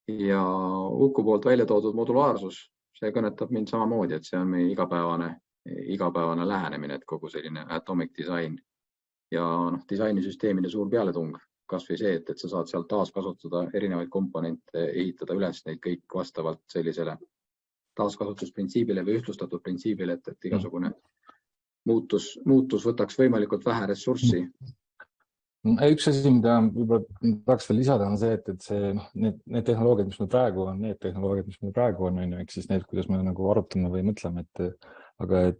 Ja Uku poolt välja toodud modulaarsus, see kõnetab mind samamoodi, et see on meie igapäevane lähenemine, et kogu selline atomic design ja disainisüsteemide suur pealetung. Kas või see, et sa saad sealt taaskasutada erinevaid komponente, ehitada üles neid kõik vastavalt sellisele taaskasutusprintsiibile või ühtlustatud printsiibile, et igasugune muutus võtaks võimalikult vähe ressurssi. Üks asi, mida võib-olla tahaks veel lisada, on see, et see, need tehnoloogiad, mis meil praegu on, ehk siis need, kuidas me nagu arutame või mõtleme, aga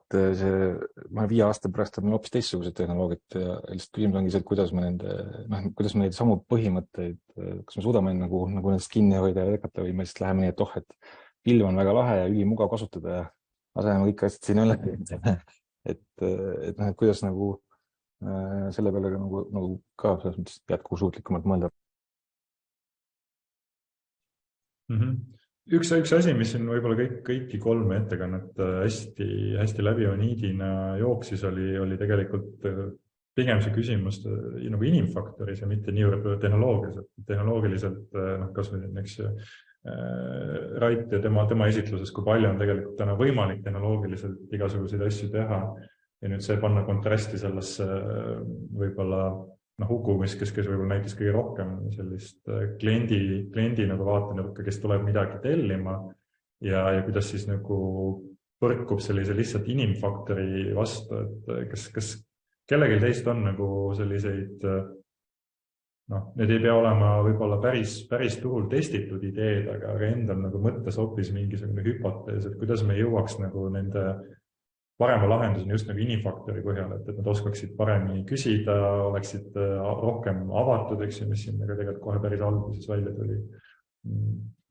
see 5 aasta pärast on hoopis teistsugused tehnoloogiad ja lihtsalt küsimus ongi see, et kuidas me neid samu põhimõtteid, kas me suudame nagu nendest kinni hoida ja jätkata või me lihtsalt läheme nii, et pilv on väga lahe ja ülimugav kasutada ja aseneme kõik asjad siin üle. Et kuidas nagu selle peale nagu ka selles mõttes jätkusuutlikumalt mõelda. üks asi, mis siin võib-olla kõiki kolme ettekannet hästi läbioniidina jooksis, oli tegelikult pigem see küsimus nagu inimfaktoris ja mitte niivõrd tehnoloogias, et tehnoloogiliselt kas või eks Rait ja tema esitluses, kui palju on tegelikult täna võimalik tehnoloogiliselt igasuguseid asju teha ja nüüd see panna kontrasti sellesse võib-olla Uku, kes võib-olla näitas kõige rohkem sellist kliendi nagu vaatenurka, kes tuleb midagi tellima ja kuidas siis nagu põrkub sellise lihtsalt inimfaktori vastu, et kas kellelgi teist on nagu selliseid, need ei pea olema võib-olla päris turul testitud ideed, aga endal nagu mõttes hoopis mingisugune hüpotees, et kuidas me jõuaks nagu nende parema lahenduseni just nagu inimfaktori põhjal, et nad oskaksid paremini küsida, oleksid rohkem avatud, eks ju, mis siin tegelikult kohe päris alguses välja tuli.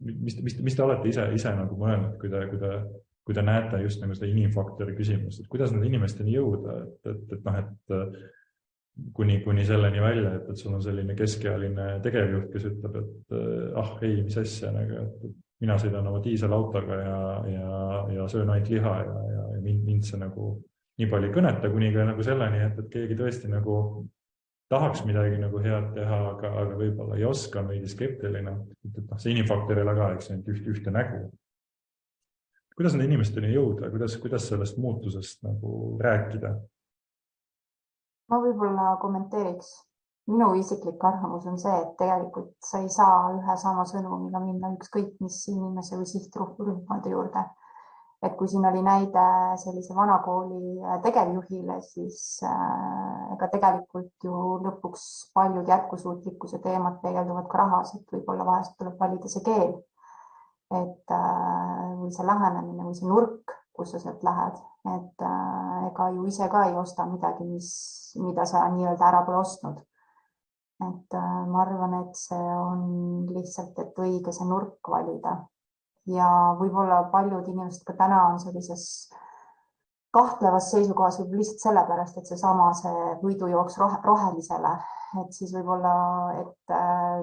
Mis te olete ise nagu mõelnud, kui te näete just nagu seda inimfaktori küsimust, et kuidas need inimesteni jõuda, et kuni selleni välja, et sul on selline keskealine tegevjuht, kes ütleb, et ei, mis asja, et mina sõidan oma diiselautoga ja söön ainult liha ja mind see nagu nii palju ei kõneta, kuni ka nagu selleni, et keegi tõesti nagu tahaks midagi nagu head teha, aga võib-olla ei oska, on veidi skeptiline. See inimfaktor ei ole ka, eks ühte nägu. Kuidas need inimesteni jõuda, kuidas sellest muutusest nagu rääkida? Ma võib-olla kommenteeriks. Minu isiklik arvamus on see, et tegelikult sa ei saa ühe sama sõnumiga minna ükskõik mis inimese või sihtrühmade juurde. Et kui siin oli näide sellise vanakooli tegevjuhile, siis ega tegelikult ju lõpuks paljud jätkusuutlikkuse teemad peegelduvad ka rahas, et võib-olla vahest tuleb valida see keel, või see lähenemine või see nurk, kus sa sealt lähed. Et ega ju ise ka ei osta midagi, mida sa nii-öelda ära pole ostnud. Et ma arvan, et see on lihtsalt, et õige see nurk valida. Ja võib-olla paljud inimesed ka täna on sellises kahtlevas seisukohas võib lihtsalt sellepärast, et see võidujooks rohelisele, et siis võib-olla, et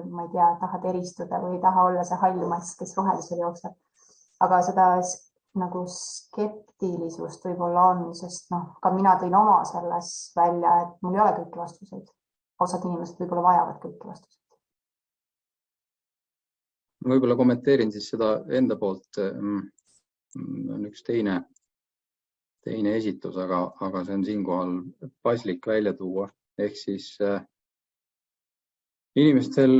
ma ei tea, tahad eristuda või ei taha olla see hall mass, kes rohelisele jookseb. Aga seda nagu skeptilisust võib-olla on, sest ka mina tõin oma selles välja, et mul ei ole kõiki vastuseid. Osad inimesed võib-olla vajavad kõiki vastuseid. Võib-olla kommenteerin siis seda enda poolt. On üks teine esitus, aga see on siinkohal paslik välja tuua. Ehk siis inimestel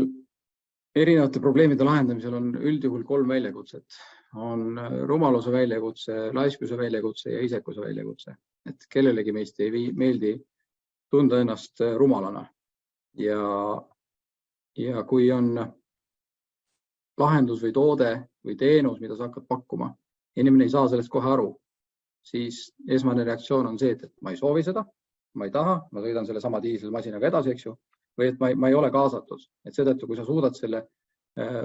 erinevate probleemide lahendamisel on üldjuhul 3 väljakutset. On rumaluse väljakutse, laiskuse väljakutse ja isekuse väljakutse. Et kellelegi meist ei meeldi tunda ennast rumalana. Ja kui on lahendus või toode või teenus, mida sa hakkad pakkuma, inimene ei saa sellest kohe aru, siis esmane reaktsioon on see, et ma ei soovi seda, ma ei taha, ma sõidan selle sama diiselmasinaga edasi, eks ju, või et ma ei ole kaasatud. Et seetõttu, kui sa suudad selle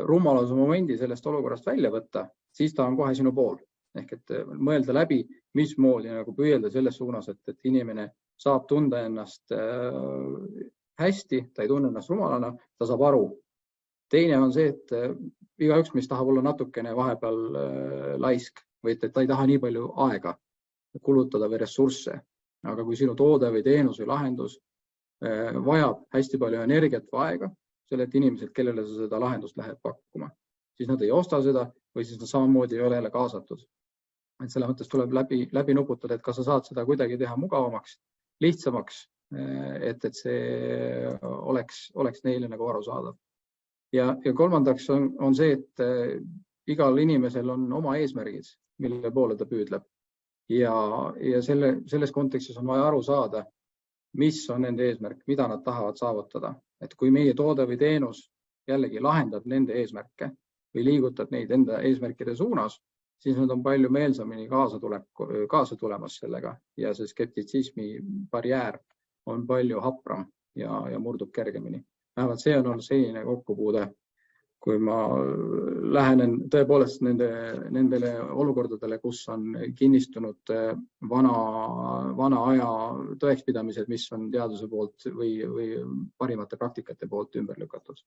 rumaluse momendi sellest olukorrast välja võtta, siis ta on kohe sinu pool. Ehk et mõelda läbi, mismoodi nagu püüelda selles suunas, et inimene saab tunda ennast hästi, ta ei tunne ennast rumalana, ta saab aru. Teine on see, et igaüks, mis tahab olla natukene vahepeal laisk või et ta ei taha nii palju aega kulutada või ressursse. Aga kui sinu toode või teenus või lahendus vajab hästi palju energiat või aega, selle et inimesed, kellele sa seda lahendust lähed pakkuma, siis nad ei osta seda või siis nad samamoodi ei ole jälle kaasatud. Et selle mõttes tuleb läbi nuputada, et kas sa saad seda kuidagi teha mugavamaks, lihtsamaks, et see oleks neile nagu arusaadav. Ja kolmandaks on see, et igal inimesel on oma eesmärgid, mille poole ta püüdleb. Ja selles kontekstis on vaja aru saada, mis on nende eesmärk, mida nad tahavad saavutada. Et kui meie toode või teenus jällegi lahendab nende eesmärke või liigutab neid enda eesmärkide suunas, siis nad on palju meelsamini kaasa tulemas sellega ja see skeptitsismi barjäär on palju hapram ja murdub kergemini. Vähemalt see on olnud selline kokkupuude, kui ma lähenen tõepoolest nendele olukordadele, kus on kinnistunud vana aja tõekspidamised, mis on teaduse poolt või parimate praktikate poolt ümber lükatud.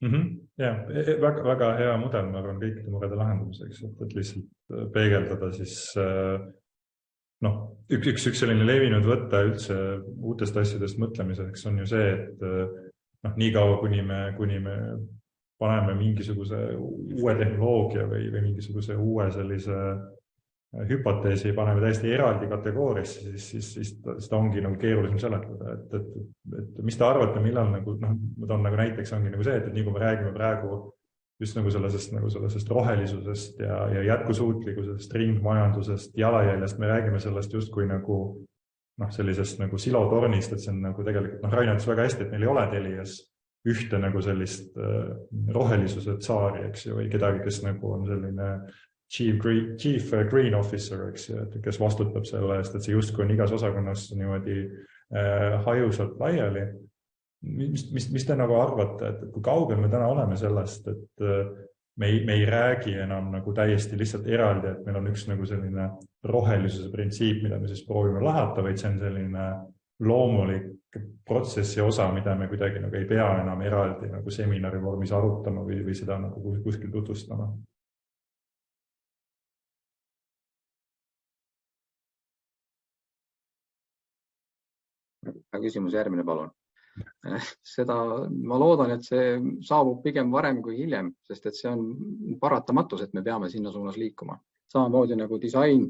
Ja, väga, väga hea mudel, ma arvan, kõikide murede lahendamiseks, et lihtsalt peegeldada siis üks selline levinud võtta üldse uutest asjadest mõtlemiseks on ju see, et nii kaua, kuni me paneme mingisuguse uue tehnoloogia või mingisuguse uue sellise hüpoteesi paneme täiesti eraldi kategooriasse, siis ta ongi nagu keerulisem seletada, et mis te arvate, millal nagu, ma toon nagu näiteks ongi nagu see, et nii kui me räägime praegu just nagu sellisest rohelisusest ja jätkusuutlikkusest, ringmajandusest, jalajäljest, me räägime sellest justkui nagu sellisest nagu silotornist, et see on nagu tegelikult, Rainer ütles väga hästi, et meil ei ole Telias ühte nagu sellist rohelisuse tsaari, eks ju, või kedagi, kes nagu on selline Chief Green Officer, eks ju, kes vastutab selle eest, et see justkui on igas osakonnas niimoodi hajusalt laiali. Mis te nagu arvate, et kui kaugel me täna oleme sellest, et me ei räägi enam nagu täiesti lihtsalt eraldi, et meil on üks nagu selline rohelisuse printsiip, mida me siis proovime lahata, vaid see on selline loomulik protsessi osa, mida me kuidagi nagu ei pea enam eraldi nagu seminari vormis arutama või seda nagu kuskil tutvustama. Küsimus järgmine, palun. Seda ma loodan, et see saabub pigem varem kui hiljem, sest et see on paratamatus, et me peame sinna suunas liikuma. Samamoodi nagu disain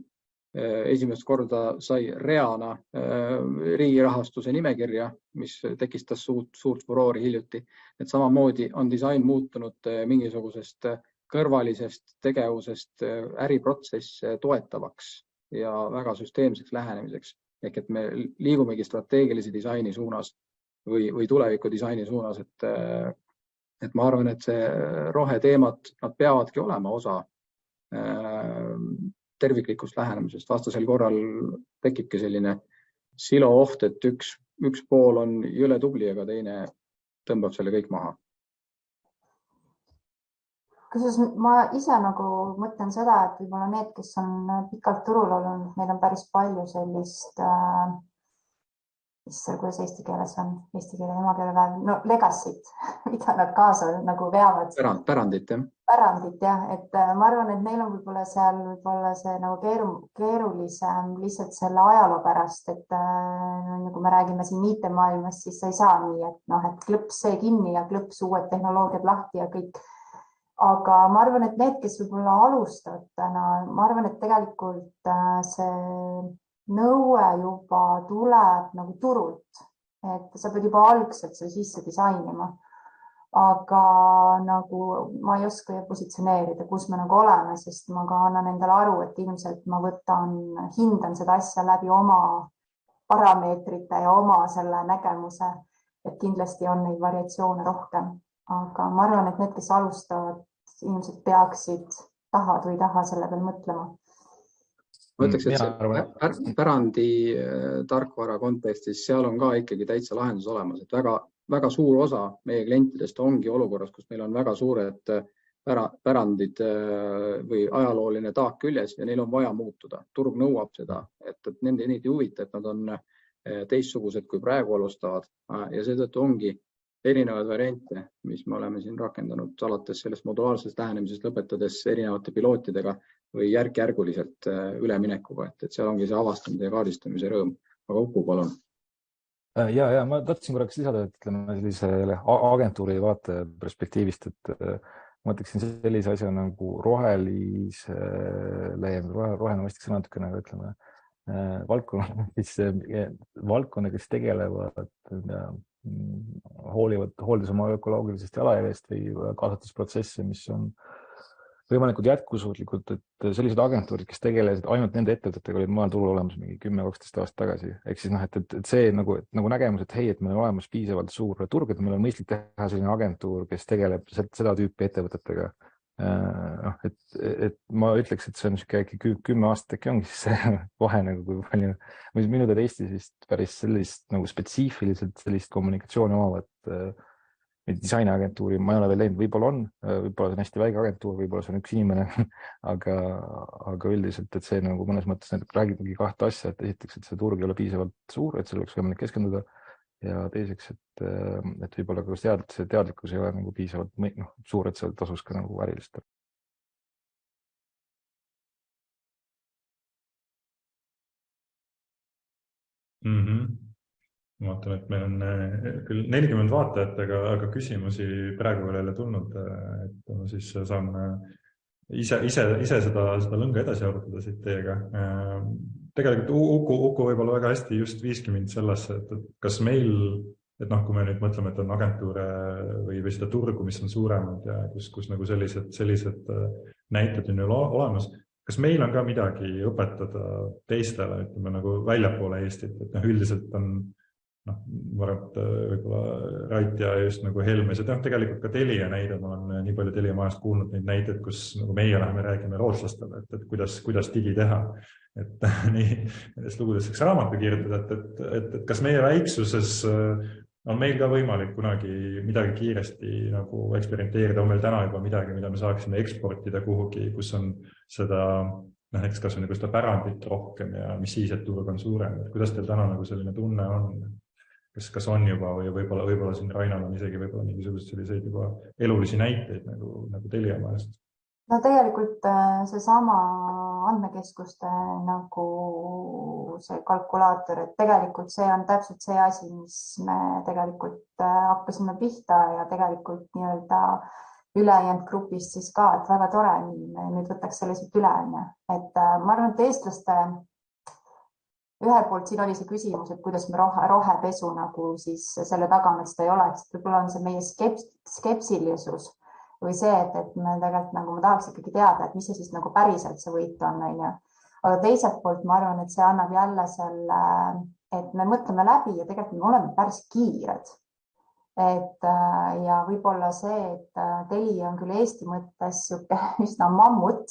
esimest korda sai reana riigirahastuse nimekirja, mis tekistas suurt furoori hiljuti. Et samamoodi on disain muutunud mingisugusest kõrvalisest tegevusest äriprotsess toetavaks ja väga süsteemseks lähenemiseks. Ehk et me liigumegi strateegilise disaini suunas või tuleviku disaini suunas, et ma arvan, et see roheteemad, nad peavadki olema osa terviklikust lähenemisest. Vastasel korral tekibki selline silo oht, et üks pool on jõle tubli, aga teine tõmbab selle kõik maha. Kusjuures ma ise nagu mõtlen seda, et võib-olla need, kes on pikalt turul olnud, neil on päris palju sellist, kuidas eesti keeles on, eesti keele emakeele vähem, legacy't, mida nad kaasa nagu veavad. Pärandit, jah. Pärandit, jah, et ma arvan, et neil on võib-olla see nagu keerulisem lihtsalt selle ajaloo pärast, et kui me räägime siin IT-maailmast, siis sa ei saa nii, et klõps see kinni ja klõps uued tehnoloogiad lahti ja kõik. Aga ma arvan, et need, kes võib-olla alustavad täna, ma arvan, et tegelikult see nõue juba tuleb nagu turult, et sa pead juba algselt selle sisse disainima. Aga nagu ma ei oska positsioneerida, kus me nagu oleme, sest ma ka annan endale aru, et ilmselt ma hindan seda asja läbi oma parameetrite ja oma selle nägemuse, et kindlasti on neid variatsioone rohkem. Aga ma arvan, et need, kes alustavad, inimesed peaksid tahad või taha selle peal mõtlema. Ma ütleks, et see pärandi tarkvara kontekstis, seal on ka ikkagi täitsa lahendus olemas, et väga suur osa meie klientidest ongi olukorras, kus meil on väga suured pärandid või ajalooline taak küljes ja neil on vaja muutuda. Turg nõuab seda, et nende neid ei huvita, et nad on teistsugused kui praegu alustavad ja seetõttu ongi erinevaid variante, mis me oleme siin rakendanud alates sellest modulaarsest lähenemisest lõpetades erinevate pilootidega või järk-järguliselt üleminekuga, et seal ongi see avastamise ja kaardistamise rõõm. Aga Uku, palun. Ja ma tahtsin korraks lisada, et ütleme sellisele agentuuri vaataja perspektiivist, et ma ütleksin sellise asja nagu roheline mõistlik sõna natukene, aga ütleme valdkonna, kes tegelevad hooldes oma ökoloogilisest jalajäljest või kaasatusprotsesse, mis on võimalikult jätkusuutlikult, et sellised agentuurid, kes tegelesid ainult nende ettevõtetega, olid maal turul olemas mingi 10-12 aastat tagasi. Ehk siis et see nagu nägemus, et hei, et meil on olemas piisavalt suur turg, et meil on mõistlik teha selline agentuur, kes tegeleb seda tüüpi ettevõtetega. Et ma ütleks, et see on äkki 10 aastat äkki ongi siis see vahe nagu kui palju, minu teada Eestis vist päris sellist nagu spetsiifiliselt sellist kommunikatsiooni omavat disainiagentuuri ma ei ole veel leidnud, võib-olla see on hästi väike agentuur, võib-olla see on üks inimene, aga üldiselt, et see nagu mõnes mõttes räägibki kahte asja, et esiteks, et see turg ei ole piisavalt suur, et see oleks võimalik keskenduda ja teiseks, et võib-olla kas teadlikkus ei ole nagu piisavalt suur, et seal tasus ka nagu ärilist. Ma vaatan, et meil on küll 40 vaatajat, aga küsimusi praegu veel ei ole tulnud, et ma siis saan ise seda lõnga edasi arutada siit teiega. Tegelikult Uku võib-olla väga hästi just viiski mind sellesse, et kas meil, et kui me nüüd mõtleme, et on agentuure või seda turgu, mis on suuremad ja kus nagu sellised näited on ju olemas, kas meil on ka midagi õpetada teistele, ütleme nagu väljapoole Eestit, et üldiselt on ma arvan, et võib-olla Rait ja just nagu Helmes ja tegelikult ka Telia näide, ma olen nii palju Telia majast kuulnud neid näiteid, kus nagu meie läheme räägime rootslastele, et kuidas digi teha, et nii nendest lugudest saaks raamatu kirjutada, et kas meie väiksuses on meil ka võimalik kunagi midagi kiiresti nagu eksperimenteerida, on meil täna juba midagi, mida me saaksime eksportida kuhugi, kus on seda näiteks kas on nagu seda pärandit rohkem ja mis siis, et turg on suurem, et kuidas teil täna nagu selline tunne on? Kas on juba või võib-olla siin Rainal on isegi võib-olla mingisugused selliseid juba elulisi näiteid nagu Telia majast? No tegelikult seesama andmekeskuste nagu see kalkulaator, et tegelikult see on täpselt see asi, mis me tegelikult hakkasime pihta ja tegelikult nii-öelda ülejäänud grupist siis ka, et väga tore, nüüd võtaks selle siit üle. Et ma arvan, et eestlaste ühelt poolt siin oli see küsimus, et kuidas me rohepesu nagu siis selle tagame, et seda ei oleks. Võib-olla on see meie skepsilisus või see, et me tegelikult nagu ma tahaks ikkagi teada, et mis see siis nagu päriselt see võit on. Aga teiselt poolt ma arvan, et see annab jälle selle, et me mõtleme läbi ja tegelikult me oleme päris kiired. Ja võib-olla see, et Telia on küll Eesti mõttes üsna mammut,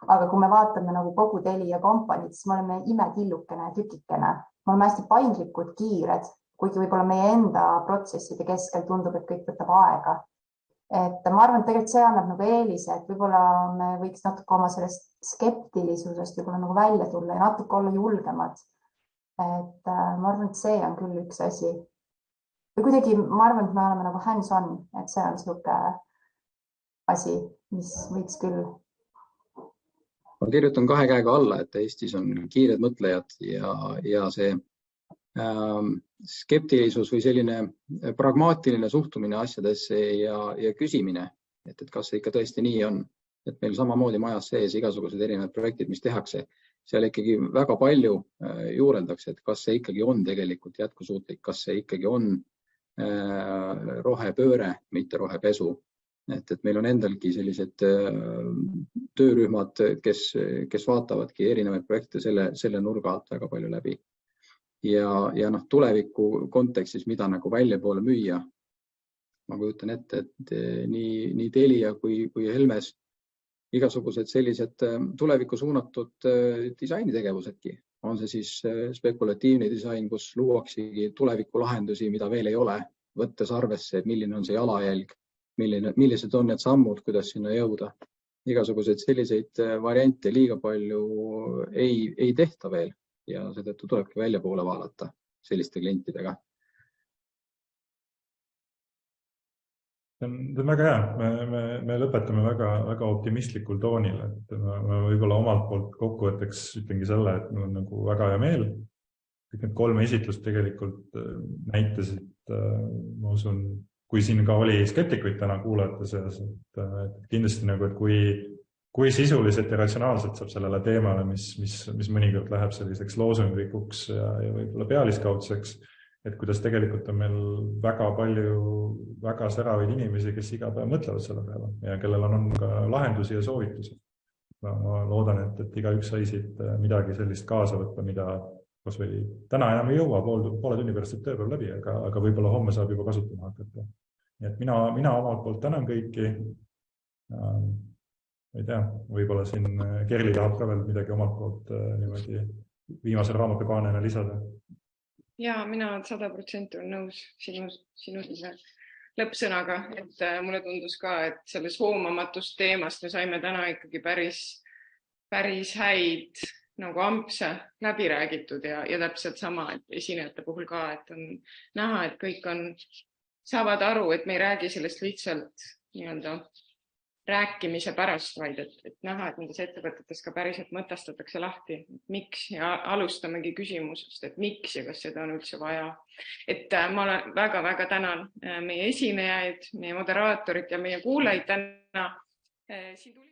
aga kui me vaatame nagu kogu Telia kompaniid, siis me oleme imekillukene ja tükikene. Me oleme hästi paindlikud, kiired, kuigi võib-olla meie enda protsesside keskel tundub, et kõik võtab aega. Et ma arvan, et tegelikult see annab nagu eelise, et võib-olla me võiks natuke oma sellest skeptilisusest võib-olla nagu välja tulla ja natuke olla julgemad. Et ma arvan, et see on küll üks asi. Ja kuidagi ma arvan, et me oleme nagu hands-on, et see on selline asi, mis võiks küll. Ma kirjutan 2 käega alla, et Eestis on kiired mõtlejad ja see skeptilisus või selline pragmaatiline suhtumine asjadesse ja küsimine, et kas see ikka tõesti nii on, et meil samamoodi majas sees igasugused erinevad projektid, mis tehakse, seal ikkagi väga palju juureldakse, et kas see ikkagi on tegelikult jätkusuutlik, kas see ikkagi on rohepööre, mitte rohepesu. Et meil on endalgi sellised töörühmad, kes vaatavadki erinevaid projekte selle nurga alt väga palju läbi. Ja tuleviku kontekstis, mida nagu väljapoole müüa, ma kujutan ette, et nii Telia kui Helmes igasugused sellised tulevikku suunatud disainitegevusedki. On see siis spekulatiivne disain, kus luuaksegi tuleviku lahendusi, mida veel ei ole, võttes arvesse, milline on see jalajälg, millised on need sammud, kuidas sinna jõuda. Igasugused selliseid variante liiga palju ei tehta veel ja seetõttu tulebki välja poole vaadata selliste klientidega. See on väga hea. Me lõpetame väga optimistlikul toonil, et ma võib-olla omalt poolt kokkuvõtteks ütlengi selle, et mul on nagu väga hea meel. Kõik need 3 esitlust tegelikult näitasid, ma usun, kui siin ka oli skeptikuid täna kuulajate seas, et kindlasti nagu, et kui sisuliselt ja ratsionaalselt saab sellele teemale, mis mõnikord läheb selliseks loosunglikuks ja võib-olla pealiskaudseks, et kuidas tegelikult on meil väga palju väga säravaid inimesi, kes iga päev mõtlevad selle peale ja kellel on ka lahendusi ja soovitusi. Ma loodan, et igaüks sai siit midagi sellist kaasa võtta, mida kas või täna enam ei jõua, poole tunni pärast saab tööpäev läbi, aga võib-olla homme saab juba kasutama hakata. Nii et mina omalt poolt tänan kõiki. Ei tea, võib-olla siin Kerli tahab ka veel midagi omalt poolt niimoodi viimase raamatukaanena lisada. Ja mina 100% on nõus sinu lõppsõnaga, et mulle tundus ka, et selles hoomamatust teemast me saime täna ikkagi päris häid nagu ampse läbi räägitud ja täpselt sama, et esinejate puhul ka, et on näha, et kõik saavad aru, et me ei räägi sellest lihtsalt nii-öelda rääkimise pärast, vaid et näha, et nendes ettevõtetes ka päriselt mõtestatakse lahti, miks ja alustamegi küsimusest, et miks ja kas seda on üldse vaja. Et ma väga-väga tänan meie esinejaid, meie moderaatorit ja meie kuulajaid täna.